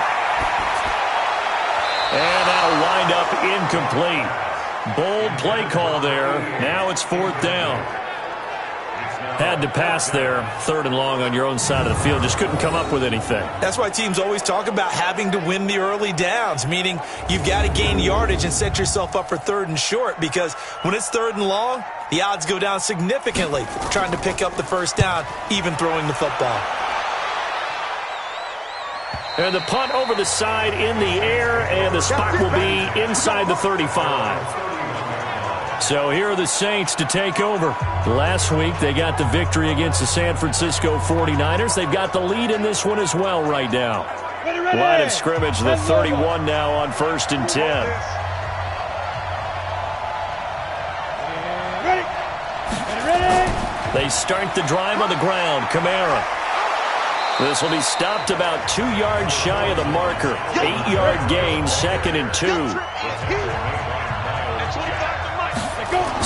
And that'll wind up incomplete. Bold play call there. Now it's 4th down. Had to pass there. 3rd and long on your own side of the field. Just couldn't come up with anything. That's why teams always talk about having to win the early downs, meaning you've got to gain yardage and set yourself up for 3rd and short because when it's 3rd and long, the odds go down significantly trying to pick up the 1st down, even throwing the football. And the punt over the side in the air, and the spot will be inside the 35. So here are the Saints to take over. Last week, they got the victory against the San Francisco 49ers. They've got the lead in this one as well right now. Line of scrimmage, the 31 now on 1st and 10. They start the drive on the ground. Kamara. This will be stopped about 2 yards shy of the marker. 8-yard gain, 2nd and 2.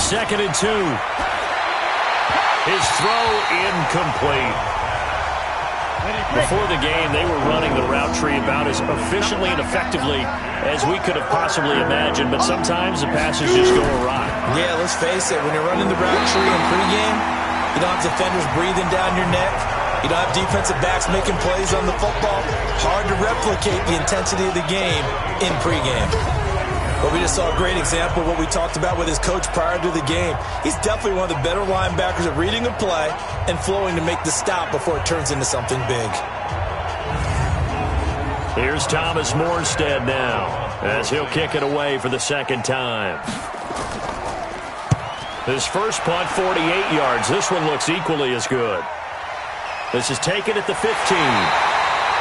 2nd and 2. His throw incomplete. Before the game, they were running the route tree about as efficiently and effectively as we could have possibly imagined, but sometimes the passes just go awry. Yeah, let's face it, when you're running the route tree in pregame, you don't have defenders breathing down your neck. You don't have defensive backs making plays on the football. Hard to replicate the intensity of the game in pregame. But we just saw a great example of what we talked about with his coach prior to the game. He's definitely one of the better linebackers at reading a play and flowing to make the stop before it turns into something big. Here's Thomas Morstead now as he'll kick it away for the 2nd time. His first punt, 48 yards. This one looks equally as good. This is taken at the 15.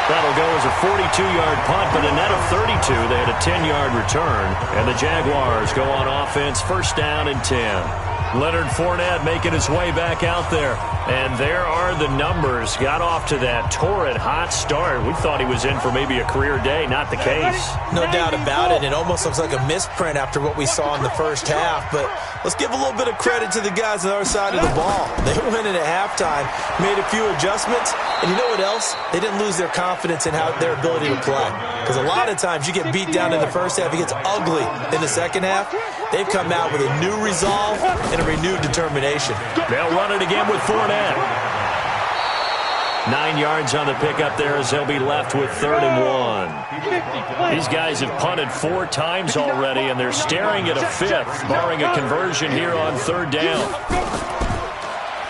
That'll go as a 42-yard punt, but a net of 32. They had a 10-yard return, and the Jaguars go on offense, first down and 10. Leonard Fournette making his way back out there. And there are the numbers. Got off to that torrid hot start. We thought he was in for maybe a career day. Not the case. No doubt about it. It almost looks like a misprint after what we saw in the first half. But let's give a little bit of credit to the guys on our side of the ball. They went in at halftime, made a few adjustments, and you know what else? They didn't lose their confidence in their ability to play. Because a lot of times you get beat down in the first half, it gets ugly in the second half. They've come out with a new resolve and a renewed determination. They'll run it again with Fournette. 9 yards on the pickup there as they'll be left with 3rd and 1. These guys have punted 4 times already, and they're staring at a 5th, barring a conversion here on 3rd down.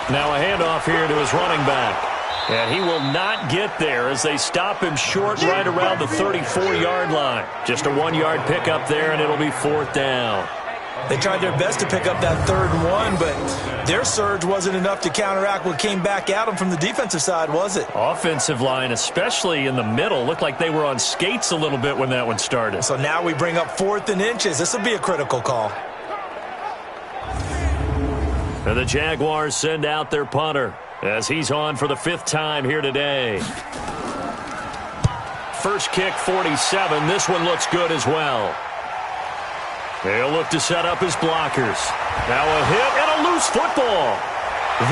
Now a handoff here to his running back. And he will not get there as they stop him short right around the 34-yard line. Just a 1-yard pickup there, and it'll be 4th down. They tried their best to pick up that 3rd and 1, but their surge wasn't enough to counteract what came back at them from the defensive side, was it? Offensive line, especially in the middle, looked like they were on skates a little bit when that one started. So now we bring up 4th and inches. This will be a critical call. And the Jaguars send out their punter as he's on for the 5th time here today. First kick, 47. This one looks good as well. They'll look to set up his blockers. Now a hit and a loose football.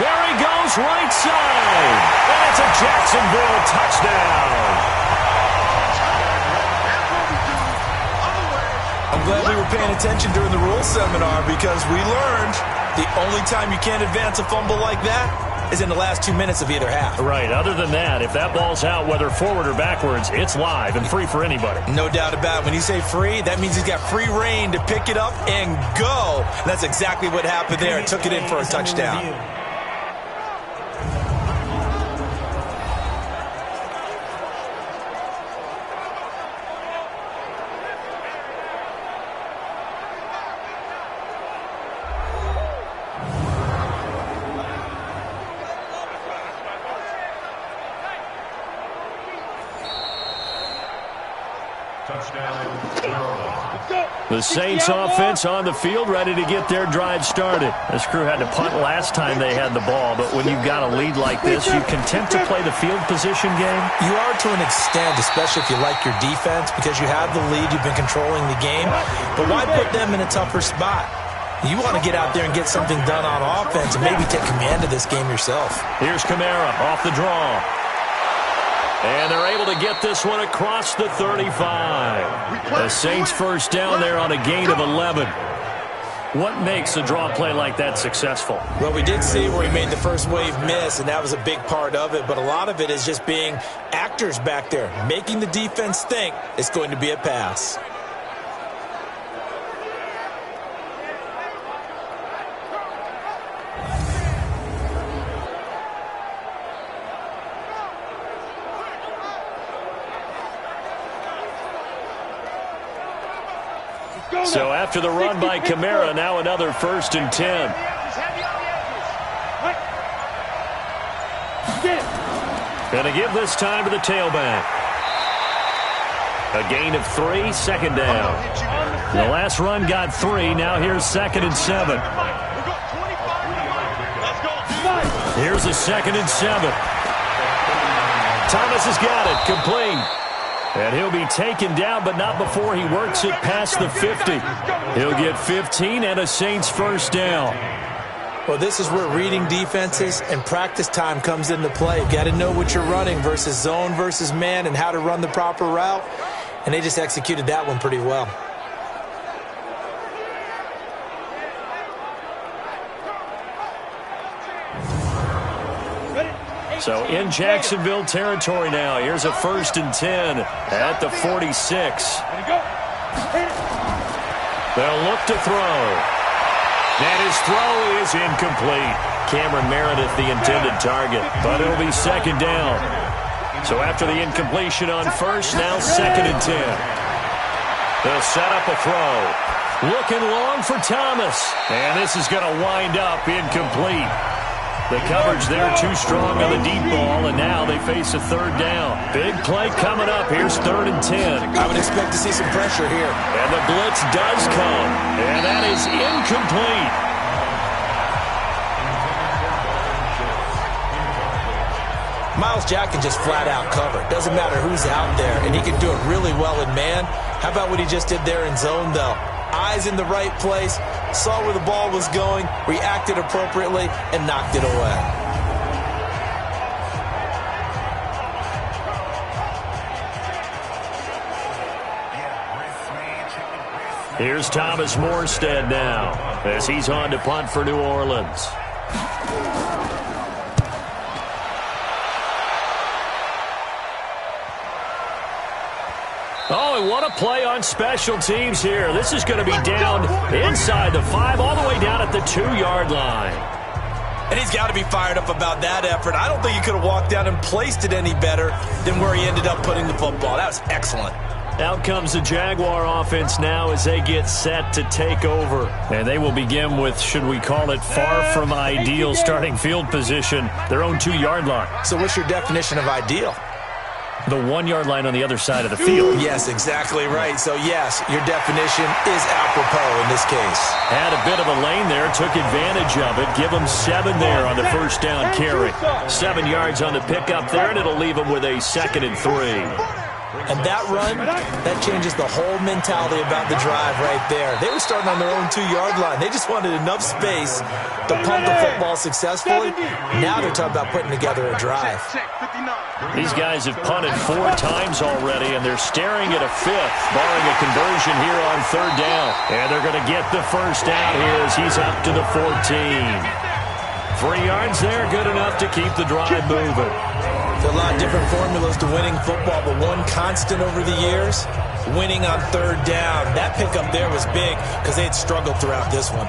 There he goes, right side. And it's a Jacksonville touchdown. I'm glad we were paying attention during the rules seminar because we learned the only time you can't advance a fumble like that is in the last 2 minutes of either half. Right. Other than that, if that ball's out, whether forward or backwards, it's live and free for anybody. No doubt about it. When you say free, that means he's got free reign to pick it up and go. And that's exactly what happened there. Took it in for a touchdown. The Saints offense on the field, ready to get their drive started. This crew had to punt last time they had the ball, but when you've got a lead like this, you content to play the field position game? You are to an extent, especially if you like your defense, because you have the lead, you've been controlling the game. But why put them in a tougher spot? You want to get out there and get something done on offense and maybe take command of this game yourself. Here's Kamara off the draw. And they're able to get this one across the 35. The Saints first down there on a gain of 11. What makes a draw play like that successful? Well, we did see where he made the first wave miss, and that was a big part of it. But a lot of it is just being actors back there, making the defense think it's going to be a pass. So after the run by Kamara, now another 1st and 10. Going to give this time to the tailback. A gain of 3, 2nd down. The last run got 3. Now here's 2nd and 7. Here's a 2nd and 7. Thomas has got it, complete. And he'll be taken down, but not before he works it past the 50. He'll get 15 and a Saints first down. Well, this is where reading defenses and practice time comes into play. You've got to know what you're running versus zone versus man and how to run the proper route. And they just executed that one pretty well. So in Jacksonville territory now. Here's a 1st and 10 at the 46. They'll look to throw. And his throw is incomplete. Cameron Meredith the intended target, but it'll be 2nd down. So after the incompletion on 1st, now 2nd and 10. They'll set up a throw. Looking long for Thomas. And this is going to wind up incomplete. The coverage there too strong on the deep ball, and now they face a third down. Big play coming up. Here's 3rd and 10. I would expect to see some pressure here. And the blitz does come, and that is incomplete. Miles Jack can just flat out cover. Doesn't matter who's out there, and he can do it really well in man. How about what he just did there in zone, though? Eyes in the right place, saw where the ball was going, reacted appropriately, and knocked it away. Here's Thomas Morstead now as he's on to punt for New Orleans. Oh, and what a play on special teams here. This is going to be down inside the 5, all the way down at the 2-yard line. And he's got to be fired up about that effort. I don't think he could have walked down and placed it any better than where he ended up putting the football. That was excellent. Out comes the Jaguar offense now as they get set to take over. And they will begin with, should we call it, far from ideal starting field position, their own 2-yard line. So what's your definition of ideal? The 1-yard line on the other side of the field. Yes, exactly right. So, yes, your definition is apropos in this case. Had a bit of a lane there, took advantage of it. Give them 7 there on the first down carry. 7 yards on the pickup there, and it'll leave them with a 2nd and 3. And that run, that changes the whole mentality about the drive right there. They were starting on their own 2-yard line. They just wanted enough space to pump the football successfully. Now they're talking about putting together a drive. These guys have punted 4 times already, and they're staring at a 5th, barring a conversion here on 3rd down. And they're going to get the first down here as he's up to the 14. 3 yards there, good enough to keep the drive moving. There are a lot of different formulas to winning football, but one constant over the years, winning on 3rd down. That pickup there was big because they had struggled throughout this one.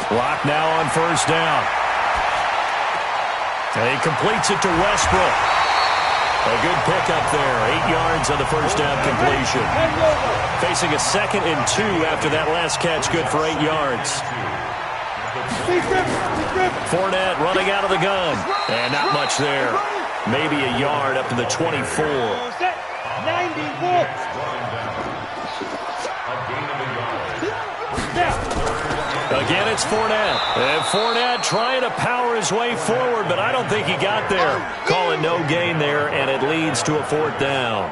Block now on 1st down. And he completes it to Westbrook. A good pickup there. 8 yards on the first down completion. Facing a 2nd and 2 after that last catch. Good for 8 yards. Fournette running out of the gun. And not much there. Maybe a yard up to the 24. 91. Again, it's Fournette. And Fournette trying to power his way forward, but I don't think he got there. Calling no gain there, and it leads to a 4th down.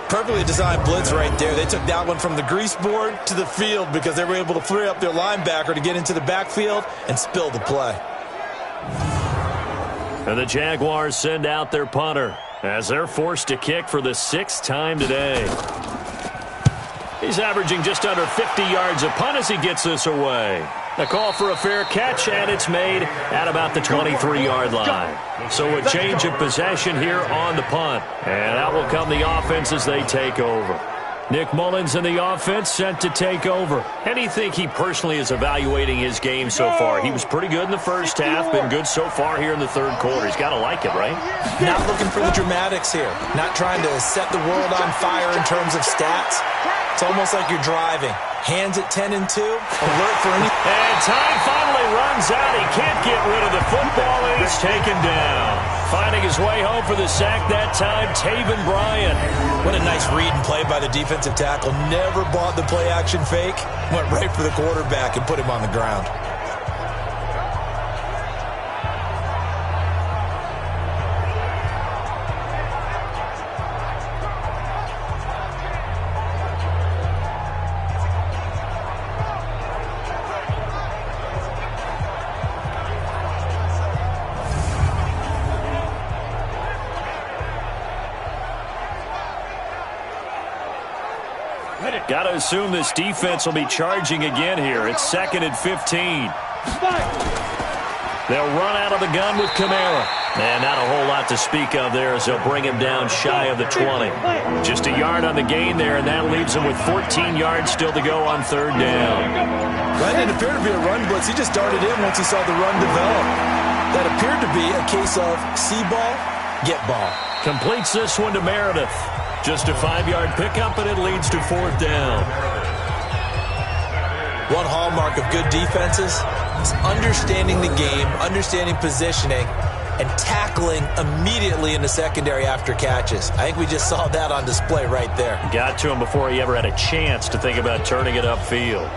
Perfectly designed blitz right there. They took that one from the grease board to the field because they were able to free up their linebacker to get into the backfield and spill the play. And the Jaguars send out their punter as they're forced to kick for the 6th time today. He's averaging just under 50 yards a punt as he gets this away. A call for a fair catch, and it's made at about the 23-yard line. So a change of possession here on the punt. And out will come the offense as they take over. Nick Mullins in the offense sent to take over. How do you think he personally is evaluating his game so far? He was pretty good in the first half, been good so far here in the 3rd quarter. He's got to like it, right? Not looking for the dramatics here. Not trying to set the world on fire in terms of stats. It's almost like you're driving. Hands at 10 and 2. Alert for any... And time finally runs out. He can't get rid of the football, and he's taken down. Finding his way home for the sack that time, Taven Bryan. What a nice read and play by the defensive tackle. Never bought the play-action fake. Went right for the quarterback and put him on the ground. Got to assume this defense will be charging again here. It's 2nd and 15. They'll run out of the gun with Kamara. And not a whole lot to speak of there as they'll bring him down shy of the 20. Just a yard on the gain there, and that leaves him with 14 yards still to go on 3rd down. That didn't appear to be a run blitz. He just darted in once he saw the run develop. That appeared to be a case of see ball, get ball. Completes this one to Meredith. Just a 5-yard pickup, and it leads to 4th down. One hallmark of good defenses is understanding the game, understanding positioning, and tackling immediately in the secondary after catches. I think we just saw that on display right there. Got to him before he ever had a chance to think about turning it upfield.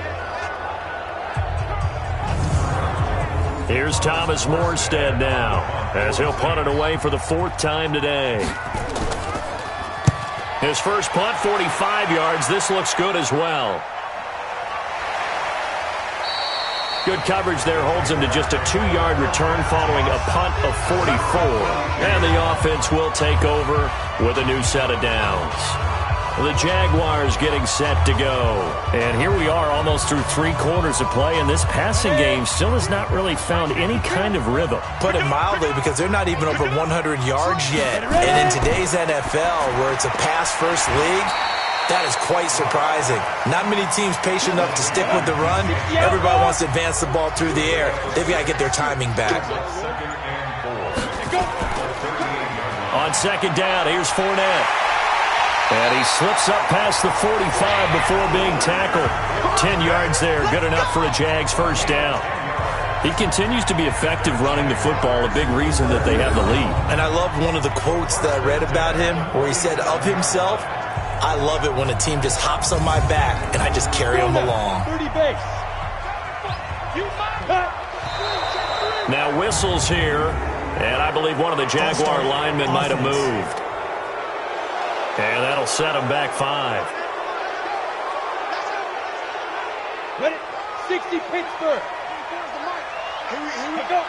Here's Thomas Morstead now, as he'll punt it away for the 4th time today. His first punt, 45 yards. This looks good as well. Good coverage there holds him to just a 2-yard return following a punt of 44. And the offense will take over with a new set of downs. The Jaguars getting set to go. And here we are almost through 3 quarters of play, and this passing game still has not really found any kind of rhythm. Put it mildly, because they're not even over 100 yards yet. And in today's NFL, where it's a pass-first league, that is quite surprising. Not many teams patient enough to stick with the run. Everybody wants to advance the ball through the air. They've got to get their timing back. On 2nd down, here's Fournette. And he slips up past the 45 before being tackled. 10 yards there, good enough for a Jags first down. He continues to be effective running the football, a big reason that they have the lead. And I love one of the quotes that I read about him where he said of himself, I love it when a team just hops on my back and I just carry them along. Now whistles here, and I believe one of the Jaguar linemen might have moved. And that'll set him back 5. Ready? 60 Pittsburgh. Here we go.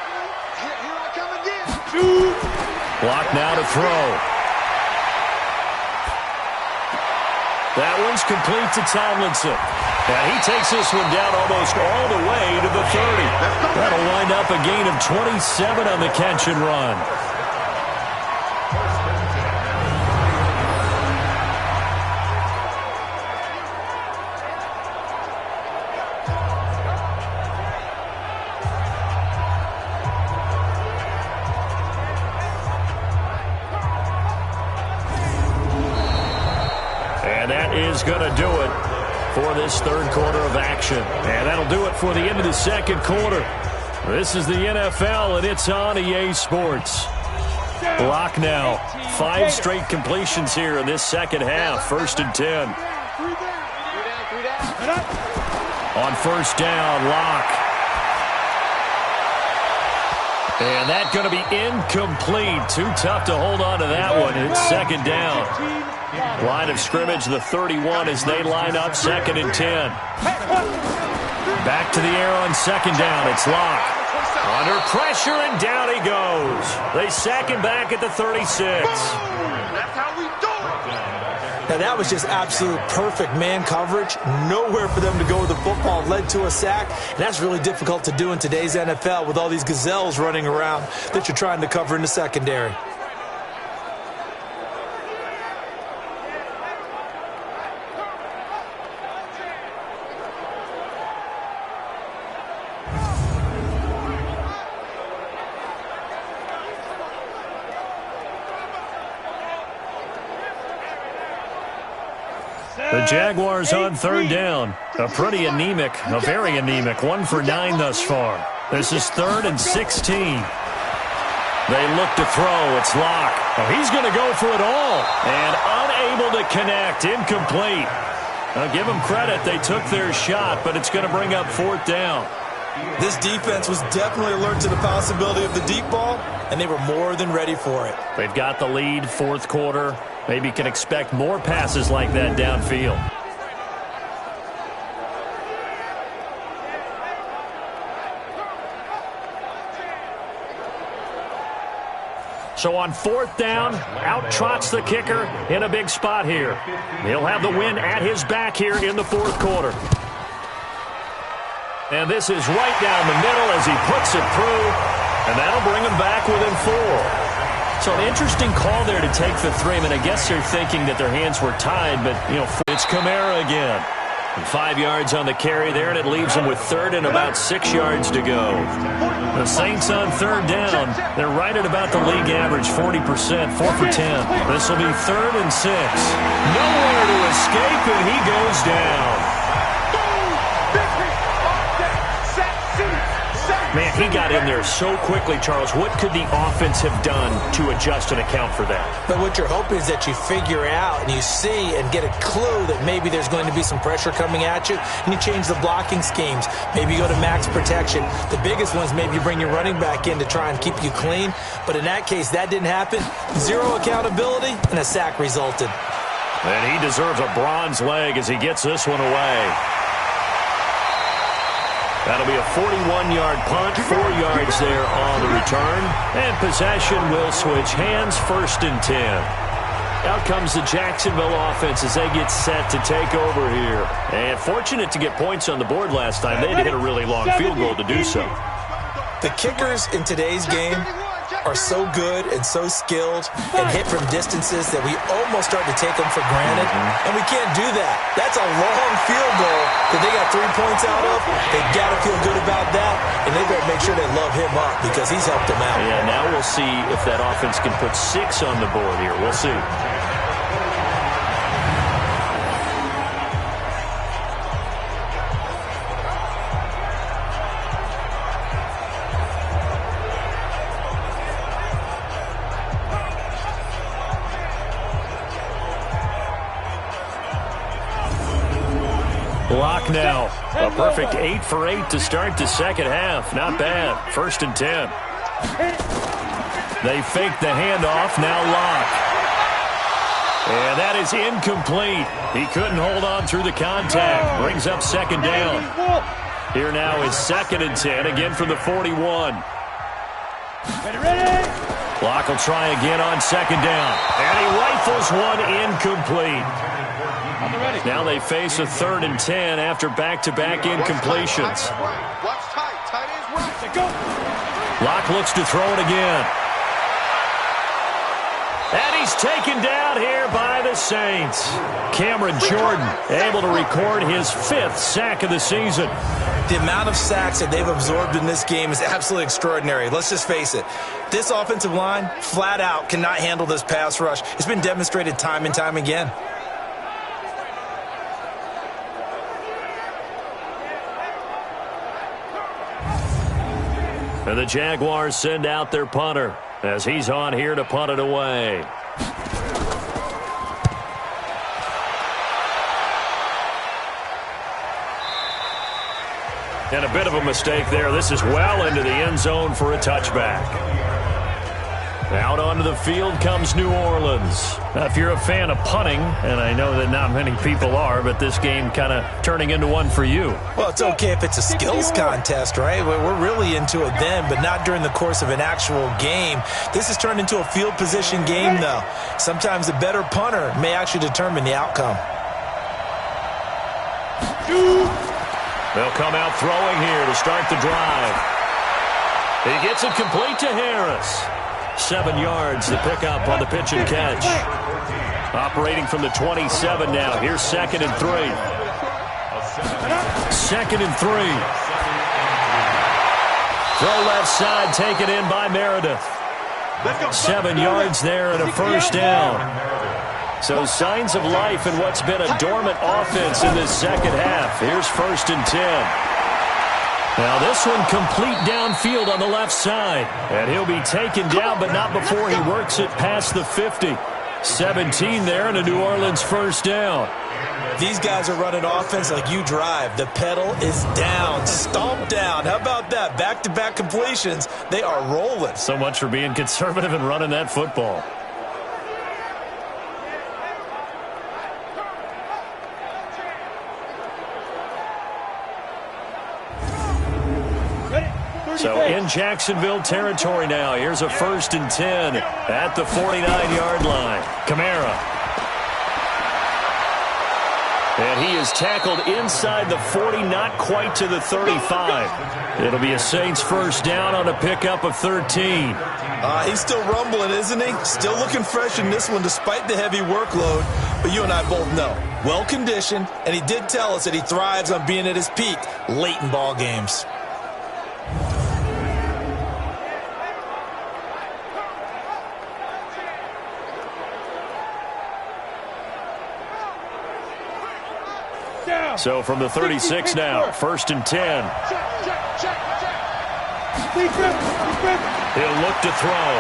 Here I come again. Block now to throw. That one's complete to Tomlinson. And he takes this one down almost all the way to the 30. That'll wind up a gain of 27 on the catch and run. Is going to do it for this 3rd quarter of action. And that'll do it for the end of the 2nd quarter. This is the NFL, and it's on EA Sports. Block now. 5 straight completions here in this 2nd half. 1st and 10. On 1st down, Lock. And that's going to be incomplete. Too tough to hold on to that one. It's 2nd down. Line of scrimmage, the 31 as they line up 2nd and 10. Back to the air on 2nd down. It's Lock. Under pressure, and down he goes. They sack him back at the 36. That's how we do it. Now that was just absolute perfect man coverage. Nowhere for them to go with the football. Led to a sack. And that's really difficult to do in today's NFL with all these gazelles running around that you're trying to cover in the secondary. The Jaguars on 3rd down. A very anemic, 1 for 9 thus far. This is 3rd and 16. They look to throw. It's Lock. Oh, he's going to go for it all. And unable to connect. Incomplete. I'll give them credit. They took their shot, but it's going to bring up 4th down. This defense was definitely alert to the possibility of the deep ball, and they were more than ready for it. They've got the lead, 4th quarter. Maybe can expect more passes like that downfield. So on 4th down, out trots the kicker in a big spot here. He'll have the win at his back here in the 4th quarter. And this is right down the middle as he puts it through, and that'll bring him back within 4. So an interesting call there to take the 3. I mean, I guess they're thinking that their hands were tied, but, you know, it's Kamara again. 5 yards on the carry there, and it leaves them with third and about 6 yards to go. The Saints on third down. They're right at about the league average, 40%, 4 for 10. This will be 3rd and 6. Nowhere to escape, and he goes down. Man, he got in there so quickly, Charles. What could the offense have done to adjust and account for that? But what you're hoping is that you figure out and you see and get a clue that maybe there's going to be some pressure coming at you, and you change the blocking schemes. Maybe you go to max protection. The biggest ones, maybe you bring your running back in to try and keep you clean. But in that case, that didn't happen. Zero accountability, and a sack resulted. And he deserves a bronze leg as he gets this one away. That'll be a 41-yard punt, 4 yards there on the return. And possession will switch hands, 1st and 10. Out comes the Jacksonville offense as they get set to take over here. And fortunate to get points on the board last time. They had to hit a really long field goal to do so. The kickers in today's game are so good and so skilled and hit from distances that we almost start to take them for granted, and we can't do that. That's a long field goal that they got 3 points out of. They got to feel good about that, and they better make sure they love him up because he's helped them out. Yeah, now we'll see if that offense can put 6 on the board here. We'll see. Block now. A perfect 8 for 8 to start the second half. Not bad. 1st and 10. They fake the handoff. Now Locke. And that is incomplete. He couldn't hold on through the contact. Brings up 2nd down. Here now is 2nd and 10. Again from the 41. Locke will try again on 2nd down. And he rifles one incomplete. Now they face a 3rd and 10 after back-to-back incompletions. Locke looks to throw it again. And he's taken down here by the Saints. Cameron Jordan able to record his 5th sack of the season. The amount of sacks that they've absorbed in this game is absolutely extraordinary. Let's just face it. This offensive line, flat out, cannot handle this pass rush. It's been demonstrated time and time again. And the Jaguars send out their punter as he's on here to punt it away. And a bit of a mistake there. This is well into the end zone for a touchback. Out onto the field comes New Orleans. Now, if you're a fan of punting, and I know that not many people are, but this game kind of turning into one for you. Well, it's okay if it's a skills contest, right? We're really into it then, but not during the course of an actual game. This has turned into a field position game, though. Sometimes the better punter may actually determine the outcome. They'll come out throwing here to start the drive. He gets it complete to Harris. 7 yards to pick up on the pitch and catch. Operating from the 27 now. Here's 2nd and 3. 2nd and 3. Throw left side, taken in by Meredith. 7 yards there and a 1st down. So signs of life in what's been a dormant offense in this second half. Here's 1st and 10. Now this one complete downfield on the left side. And he'll be taken down, but not before he works it past the 50. 17 there and a New Orleans 1st down. These guys are running offense like you drive. The pedal is down, stomp down. How about that? Back-to-back completions. They are rolling. So much for being conservative and running that football. So in Jacksonville territory now. Here's a 1st and 10 at the 49-yard line. Kamara. And he is tackled inside the 40, not quite to the 35. It'll be a Saints first down on a pickup of 13. He's still rumbling, isn't he? Still looking fresh in this one despite the heavy workload. But you and I both know, well-conditioned, and he did tell us that he thrives on being at his peak late in ball games. So from the 36 now, 1st and 10. He'll look to throw.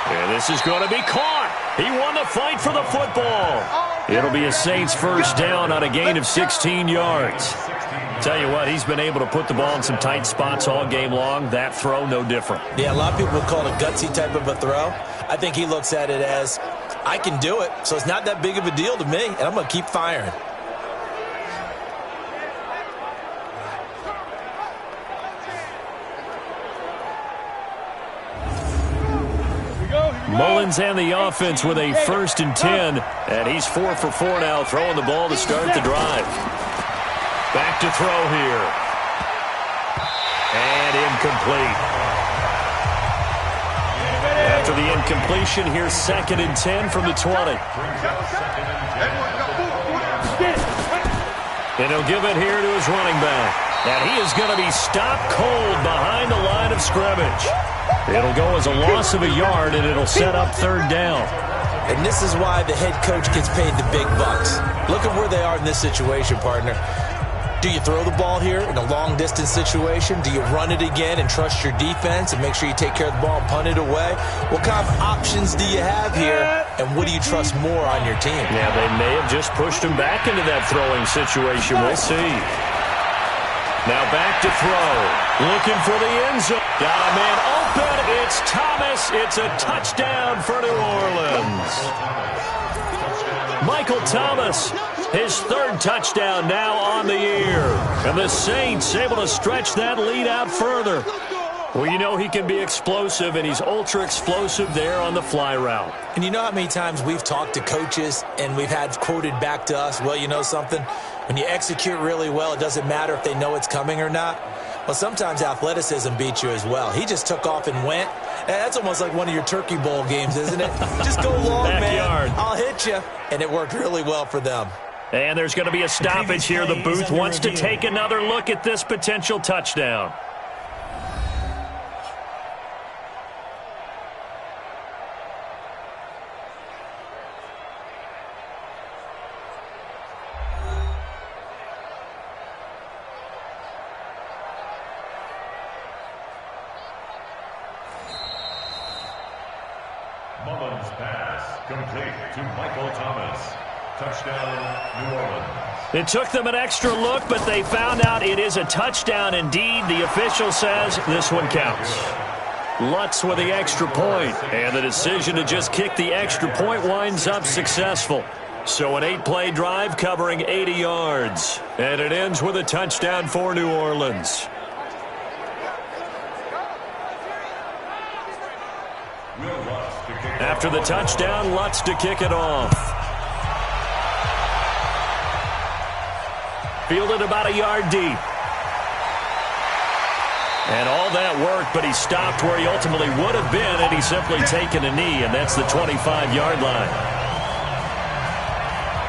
And this is going to be caught. He won the fight for the football. It'll be a Saints first down on a gain of 16 yards. Tell you what, he's been able to put the ball in some tight spots all game long. That throw, no different. Yeah, a lot of people call it a gutsy type of a throw. I think he looks at it as, I can do it, so it's not that big of a deal to me, and I'm going to keep firing. Mullins and the offense with a 1st and 10, and he's 4 for 4 now, throwing the ball to start the drive. Back to throw here. And incomplete. After the incompletion, here's 2nd and 10 from the 20. And he'll give it here to his running back. And he is going to be stopped cold behind the line of scrimmage. It'll go as a loss of a yard, and it'll set up 3rd down. And this is why the head coach gets paid the big bucks. Look at where they are in this situation, partner. Do you throw the ball here in a long-distance situation? Do you run it again and trust your defense and make sure you take care of the ball and punt it away? What kind of options do you have here, and what do you trust more on your team? Yeah, they may have just pushed him back into that throwing situation. We'll see. Now back to throw. Looking for the end zone. Got a man open. It's Thomas. It's a touchdown for New Orleans. Michael Thomas, his 3rd touchdown now on the year. And the Saints able to stretch that lead out further. Well, you know he can be explosive, and he's ultra-explosive there on the fly route. And you know how many times we've talked to coaches and we've had quoted back to us, well, you know something? When you execute really well, it doesn't matter if they know it's coming or not. Well, sometimes athleticism beats you as well. He just took off and went. That's almost like one of your Turkey Bowl games, isn't it? Just go long, man. I'll hit you. And it worked really well for them. And there's going to be a stoppage here. The booth wants to take another look at this potential touchdown. Mullins pass complete to Michael Thomas. Touchdown, New Orleans. It took them an extra look, but they found out it is a touchdown indeed. The official says this one counts. Lutz with the extra point, and the decision to just kick the extra point winds up successful. So an 8-play drive covering 80 yards, and it ends with a touchdown for New Orleans. After the touchdown, Lutz to kick it off. Fielded about a yard deep. And all that work, but he stopped where he ultimately would have been had he simply taken a knee, and that's the 25-yard line.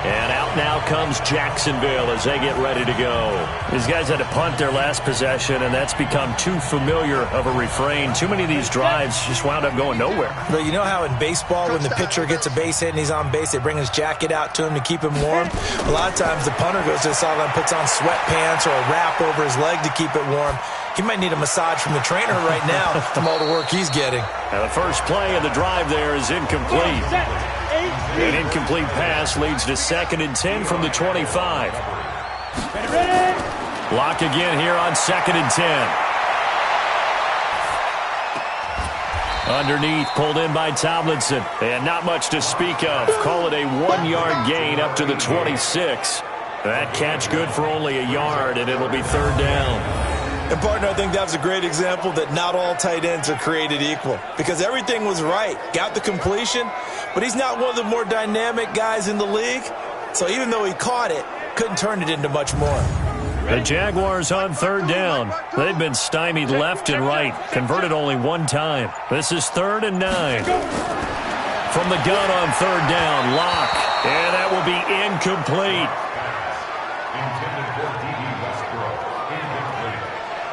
And out now comes Jacksonville as they get ready to go. These guys had to punt their last possession, and that's become too familiar of a refrain. Too many of these drives just wound up going nowhere. But you know how in baseball, when the pitcher gets a base hit and he's on base, they bring his jacket out to him to keep him warm? A lot of times the punter goes to the sideline, puts on sweatpants or a wrap over his leg to keep it warm. He might need a massage from the trainer right now from all the work he's getting. Now the first play of the drive there is incomplete. An incomplete pass leads to 2nd and 10 from the 25. Block again here on 2nd and 10. Underneath, pulled in by Tomlinson. And not much to speak of. Call it a 1-yard gain up to the 26. That catch good for only a yard, and it'll be 3rd down. And, partner, I think that was a great example that not all tight ends are created equal because everything was right. Got the completion, but he's not one of the more dynamic guys in the league. So even though he caught it, couldn't turn it into much more. The Jaguars on third down. They've been stymied left and right. Converted only one time. This is 3rd and 9. From the gun on third down, Locke. And that will be incomplete.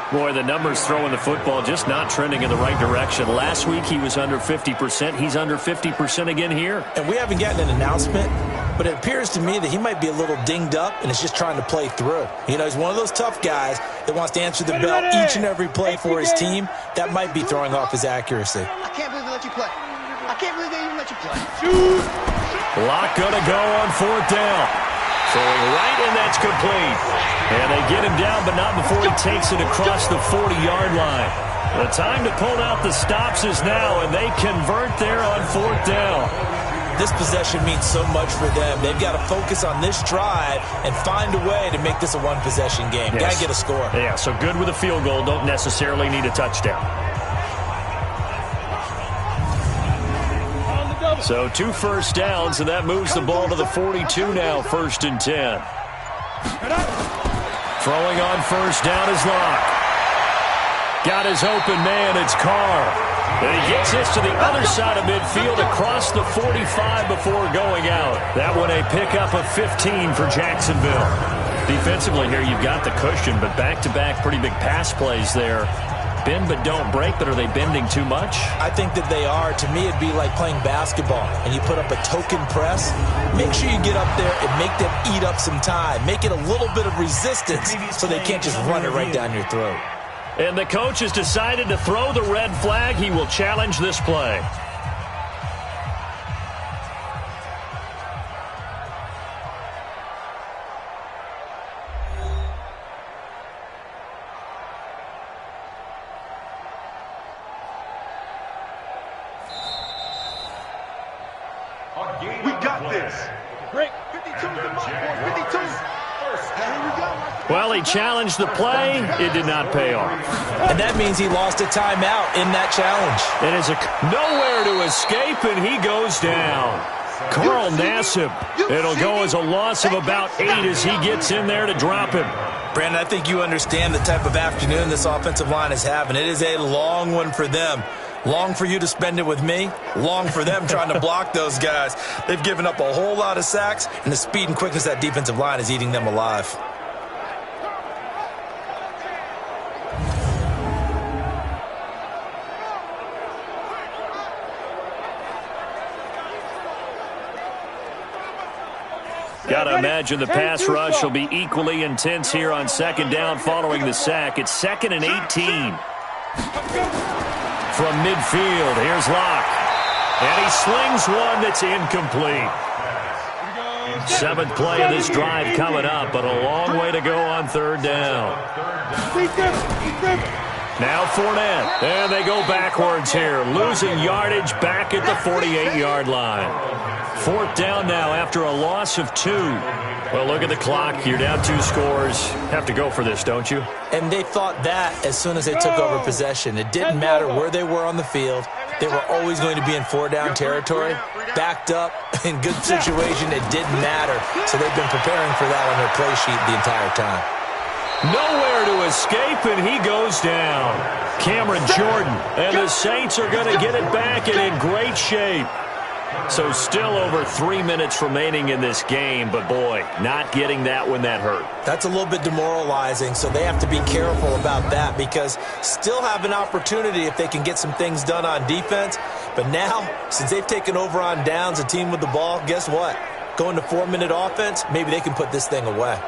Boy, the numbers throwing the football just not trending in the right direction. Last week he was under 50%. He's under 50% again here. And we haven't gotten an announcement, but it appears to me that he might be a little dinged up and is just trying to play through. You know, he's one of those tough guys that wants to answer the bell each and every play for his team. That might be throwing off his accuracy. I can't believe they let you play. I can't believe they even let you play. Locke gonna go on 4th down. Throwing right, and that's complete. And they get him down, but not before he takes it across the 40-yard line. The time to pull out the stops is now, and they convert there on 4th down. This possession means so much for them. They've got to focus on this drive and find a way to make this a one-possession game. Yes. Got to get a score. Yeah, so good with a field goal. Don't necessarily need a touchdown. So 2 first downs, and that moves the ball to the 42 now, 1st and 10. Throwing on first down is Locke. Got his open man, it's Carr. And he gets this to the other side of midfield across the 45 before going out. That one a pickup of 15 for Jacksonville. Defensively here, you've got the cushion, but back-to-back pretty big pass plays there. Bend but don't break, but are they bending too much? I think that they are. To me, it'd be like playing basketball, and you put up a token press. Make sure you get up there and make them eat up some time. Make it a little bit of resistance so they can't just run it right down your throat. And the coach has decided to throw the red flag. He will challenge this play. We got this. Great. 52's the mark, boys. 52. Here we go. Well, he challenged the play. It did not pay off. And that means he lost a timeout in that challenge. It is nowhere to escape, and he goes down. Carl Nassib. It'll go as a loss of about 8 as he gets in there to drop him. Brandon, I think you understand the type of afternoon this offensive line is having. It is a long one for them. Long for you to spend it with me. Long for them trying to block those guys. They've given up a whole lot of sacks, and the speed and quickness of that defensive line is eating them alive. Got to imagine the pass rush will be equally intense here on 2nd down following the sack. It's 2nd and 18. From midfield, here's Locke. And he slings one that's incomplete. 7th play of this drive coming up, but a long way to go on 3rd down. Now Fournette, and they go backwards here, losing yardage back at the 48-yard line. 4th down now after a loss of 2. Well, look at the clock. You're down 2 scores. Have to go for this, don't you? And they thought that as soon as they took over possession. It didn't matter where they were on the field. They were always going to be in 4-down territory. Backed up, in good situation, it didn't matter. So they've been preparing for that on their play sheet the entire time. Nowhere to escape, and he goes down. Cameron Jordan, and the Saints are going to get it back and in great shape. So still over 3 minutes remaining in this game, but boy, not getting that when that hurt. That's a little bit demoralizing, so they have to be careful about that because still have an opportunity if they can get some things done on defense. But now, since they've taken over on downs, a team with the ball, guess what? Going to 4-minute offense, maybe they can put this thing away.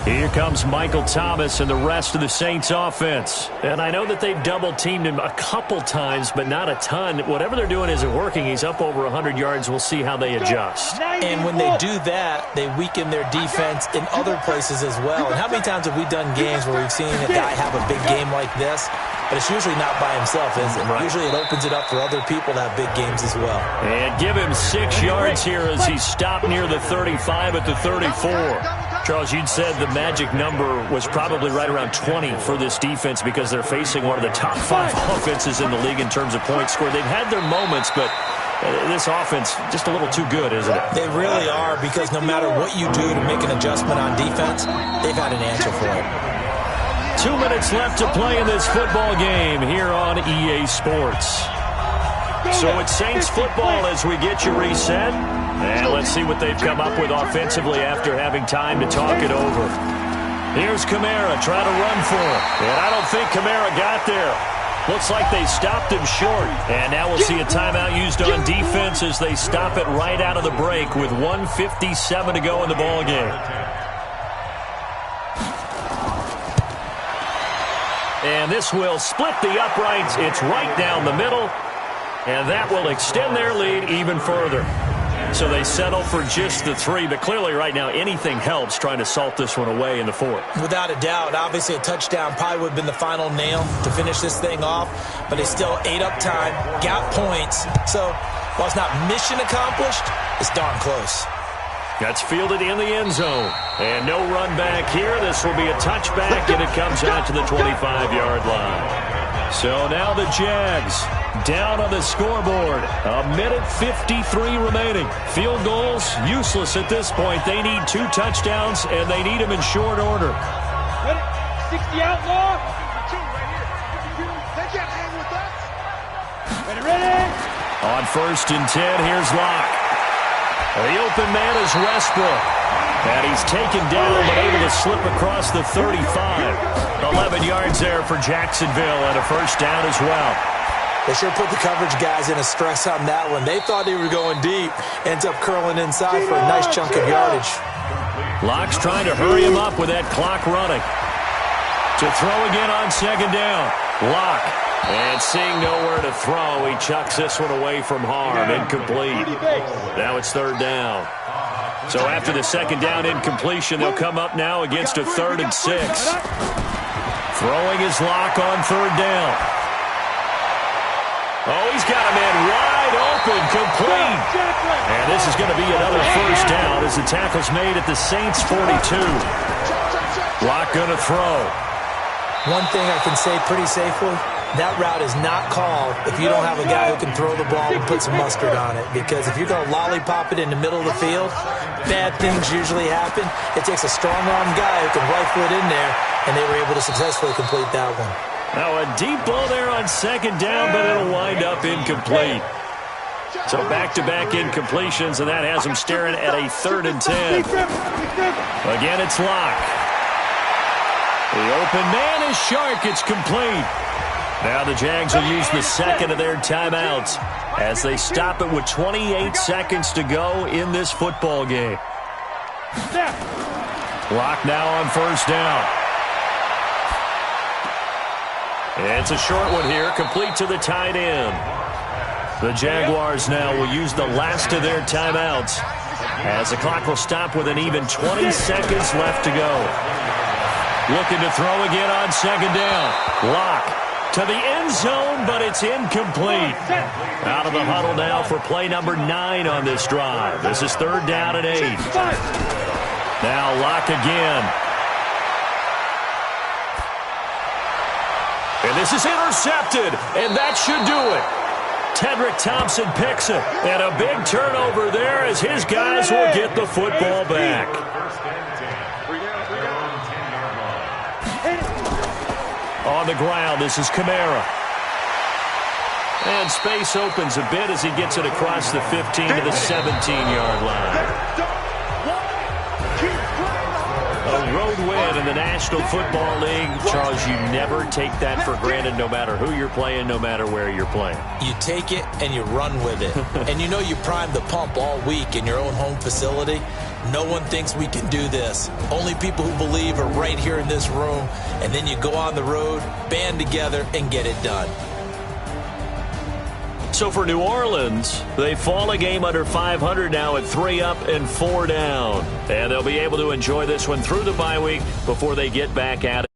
Here comes Michael Thomas and the rest of the Saints offense. And I know that they've double-teamed him a couple times, but not a ton. Whatever they're doing isn't working. He's up over 100 yards. We'll see how they adjust. And when they do that, they weaken their defense in other places as well. And how many times have we done games where we've seen a guy have a big game like this? But it's usually not by himself, is it? Right. Usually it opens it up for other people to have big games as well. And give him 6 yards here as he's stopped near the 35 at the 34. Charles, you'd said the magic number was probably right around 20 for this defense because they're facing one of the top 5 offenses in the league in terms of points scored. They've had their moments, but this offense just a little too good, isn't it? They really are, because no matter what you do to make an adjustment on defense, they've had an answer for it. 2 minutes left to play in this football game here on EA Sports. So it's Saints football as we get you reset. And let's see what they've come up with offensively after having time to talk it over. Here's Kamara trying to run for it. And I don't think Kamara got there. Looks like they stopped him short. And now we'll see a timeout used on defense as they stop it right out of the break with 1:57 to go in the ballgame. And this will split the uprights. It's right down the middle. And that will extend their lead even further. So they settle for just the 3, but clearly right now anything helps trying to salt this one away in the 4th. Without a doubt, obviously a touchdown probably would have been the final nail to finish this thing off, but they still ate up time, got points. So while it's not mission accomplished, it's darn close. That's fielded in the end zone. And no run back here. This will be a touchback, and it comes out to the 25-yard line. So now the Jags down on the scoreboard. 1:53 remaining. Field goals useless at this point. They need 2 touchdowns, and they need them in short order. 60 outlaw. They can't hang with us. Ready. On 1st and 10, here's Locke. The open man is Westbrook. And he's taken down but able to slip across the 35. 11 yards there for Jacksonville and a first down as well. They sure put the coverage guys in a stress on that one. They thought they were going deep. Ends up curling inside for a nice chunk of yardage. Locke's trying to hurry him up with that clock running. To throw again on 2nd down. Locke. And seeing nowhere to throw, he chucks this one away from harm. Incomplete. Now it's 3rd down. So after the 2nd down incompletion, they'll come up now against a 3rd and 6. Throwing his Locke on 3rd down. Oh, he's got a man wide open, complete. And this is going to be another first down as the tackle's made at the Saints 42. Locke going to throw. One thing I can say pretty safely, that route is not called if you don't have a guy who can throw the ball and put some mustard on it. Because if you're going to lollipop it in the middle of the field, bad things usually happen. It takes a strong-arm guy who can rifle it in there, and they were able to successfully complete that one. Now a deep ball there on 2nd down, but it'll wind up incomplete. So back-to-back incompletions, and that has them staring at a 3rd and 10. Again, it's Locke. The open man is Shark. It's complete. Now the Jags will use the 2nd of their timeouts as they stop it with 28 seconds to go in this football game. Locke now on 1st down. It's a short one here, complete to the tight end. The Jaguars now will use the last of their timeouts as the clock will stop with an even 20 seconds left to go. Looking to throw again on 2nd down. Locke to the end zone, but it's incomplete. Out of the huddle now for play number 9 on this drive. This is 3rd down and 8. Now Locke again. And this is intercepted, and that should do it. Tedrick Thompson picks it, and a big turnover there as his guys will get the football back. On the ground, this is Kamara. And space opens a bit as he gets it across the 15 to the 17-yard line. A road win in the National Football League. Charles, you never take that for granted no matter who you're playing, no matter where you're playing. You take it and you run with it. And you know you primed the pump all week in your own home facility. No one thinks we can do this. Only people who believe are right here in this room. And then you go on the road, band together, and get it done. So for New Orleans, they fall a game under 500 now at 3 up and 4 down. And they'll be able to enjoy this one through the bye week before they get back at it.